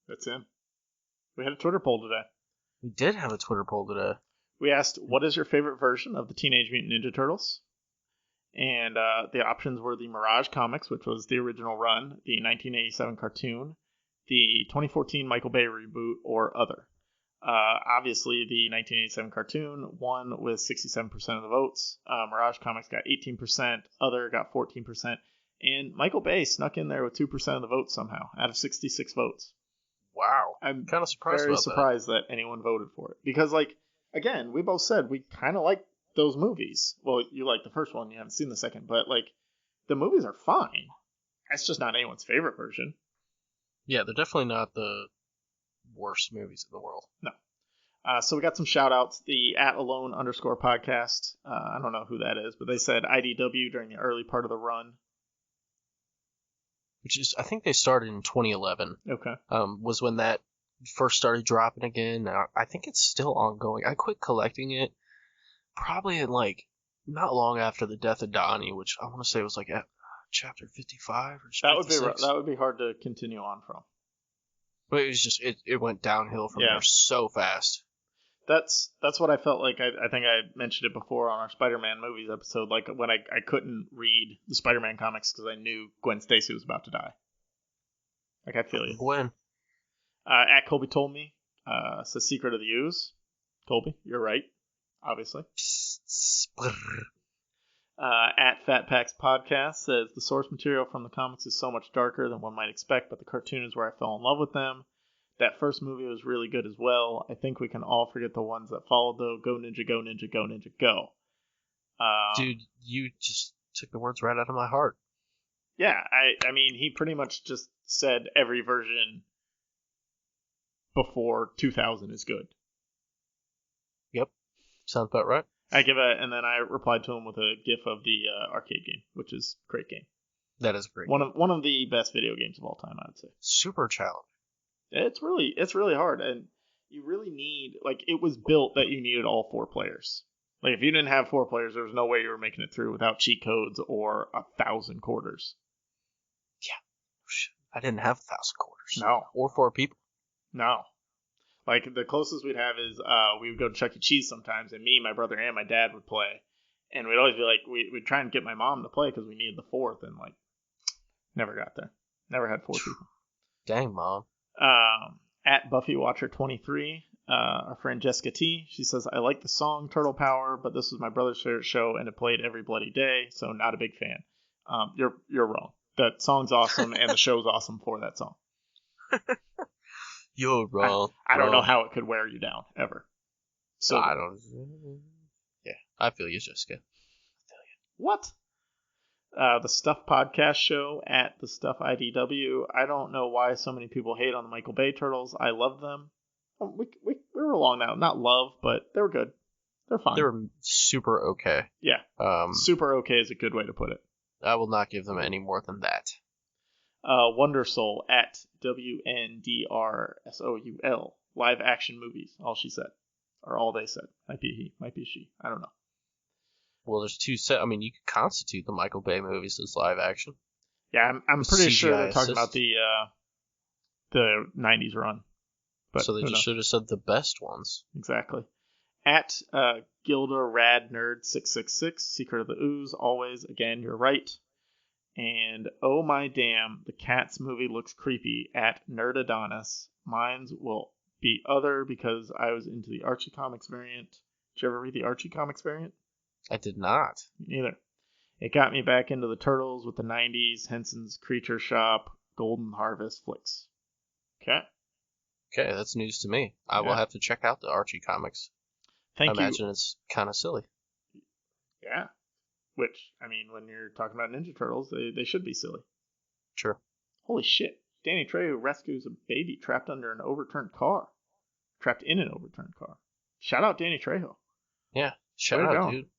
That's him. We had a Twitter poll today. We did have a Twitter poll today. We asked, what is your favorite version of the Teenage Mutant Ninja Turtles? And the options were the Mirage comics, which was the original run, the 1987 cartoon, the 2014 Michael Bay reboot, or other. Obviously, the 1987 cartoon won with 67% of the votes. Mirage Comics got 18%. Other got 14%. And Michael Bay snuck in there with 2% of the votes somehow, out of 66 votes. Wow. I'm kind of surprised very surprised that anyone voted for it. Because, again, we both said we kind of like those movies. Well, you like the first one. You haven't seen the second. But, the movies are fine. That's just not anyone's favorite version. Yeah, they're definitely not the worst movies in the world. No. So we got some shout outs. The @alone_podcast. I don't know who that is, but they said IDW during the early part of the run. Which is, I think they started in 2011. Okay. Was when that first started dropping again. I think it's still ongoing. I quit collecting it probably at not long after the death of Donnie, which I want to say was at chapter 55 or 56. That would be hard to continue on from. But it was just it went downhill from there so fast. That's what I felt like. I think I mentioned it before on our Spider-Man movies episode. When I couldn't read the Spider-Man comics because I knew Gwen Stacy was about to die. I feel you. Gwen. Colby told me. Says Secret of the Ooze. Colby, you're right. Obviously. @FatPacks Podcast says the source material from the comics is so much darker than one might expect, but the cartoon is where I fell in love with them. That first movie was really good as well. I think we can all forget the ones that followed, though. Go Ninja, go Ninja, go Ninja, go. Dude, you just took the words right out of my heart. Yeah, I mean, he pretty much just said every version before 2000 is good. Yep, sounds about right. And then I replied to him with a GIF of the arcade game, which is a great game. That is great. One of the best video games of all time, I would say. Super challenging. It's really hard, and you really need, like, it was built that you needed all 4 players. Like, if you didn't have 4 players, there was no way you were making it through without cheat codes or 1,000 quarters. I didn't have 1,000 quarters. No. Or 4 people. No. Like, the closest we'd have is we would go to Chuck E. Cheese sometimes, and me, my brother, and my dad would play. And we'd always be like, we'd try and get my mom to play because we needed the 4th, and, like, never got there. Never had 4 people. Dang, Mom. At BuffyWatcher23, our friend Jessica T, she says, I like the song Turtle Power, but this was my brother's favorite show, and it played every bloody day, so not a big fan. You're wrong. That song's awesome, and the show's awesome for that song. You're wrong. I don't know how it could wear you down, ever. So I don't. Yeah, I feel you, Jessica. What? The Stuff Podcast Show at the Stuff IDW. I don't know why so many people hate on the Michael Bay Turtles. I love them. We were along now. Not love, but they were good. They're fine. They were super okay. Yeah. Super okay is a good way to put it. I will not give them any more than that. Wonder Soul at WNDRSOUL. Live action movies. All she said. Or all they said. Might be he. Might be she. I don't know. Well, there's 2 set. I mean, you could constitute the Michael Bay movies as live action. Yeah, I'm pretty sure they're talking assist. about the 90s run. But so they just should have said the best ones. Exactly. At Gilda Rad Nerd 666, Secret of the Ooze, always, again, you're right. And oh my damn, the Cats movie looks creepy at Nerd Adonis. Mine's will be other because I was into the Archie Comics variant. Did you ever read the Archie Comics variant? I did not. Neither. It got me back into the Turtles with the 90s, Henson's Creature Shop, Golden Harvest flicks. Okay. Okay, that's news to me. I will have to check out the Archie comics. I imagine it's kind of silly. Yeah. Which, I mean, when you're talking about Ninja Turtles, they should be silly. Sure. Holy shit. Danny Trejo rescues a baby trapped in an overturned car. Shout out Danny Trejo. Yeah. Shout out, dude.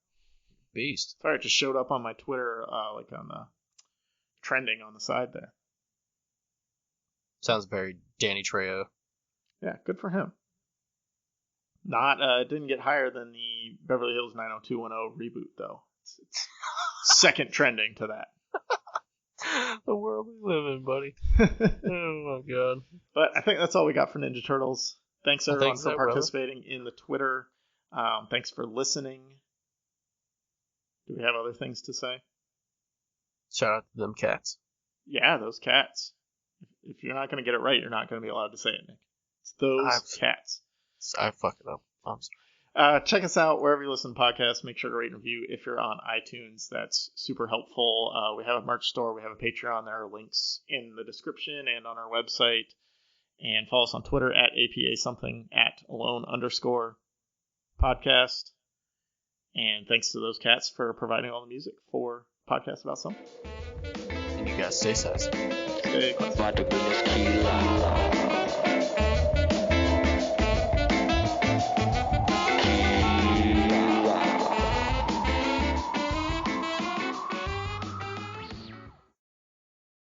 Beast. Sorry, it just showed up on my Twitter, like on the trending on the side there. Sounds very Danny Trejo. Yeah, good for him. Didn't get higher than the Beverly Hills 90210 reboot, though. It's second trending to that. The world we live in, buddy. Oh, my God. But I think that's all we got for Ninja Turtles. Thanks, everyone, for participating in the Twitter. Thanks for listening. Do we have other things to say? Shout out to them cats. Yeah, those cats. If you're not going to get it right, you're not going to be allowed to say it, Nick. It's those cats. I fuck it up. I'm sorry. Check us out wherever you listen to podcasts. Make sure to rate and review if you're on iTunes. That's super helpful. We have a merch store. We have a Patreon. There are links in the description and on our website. And follow us on Twitter at APA something at alone_podcast. And thanks to those cats for providing all the music for Podcasts About Something. And you guys stay sassy. Stay classy.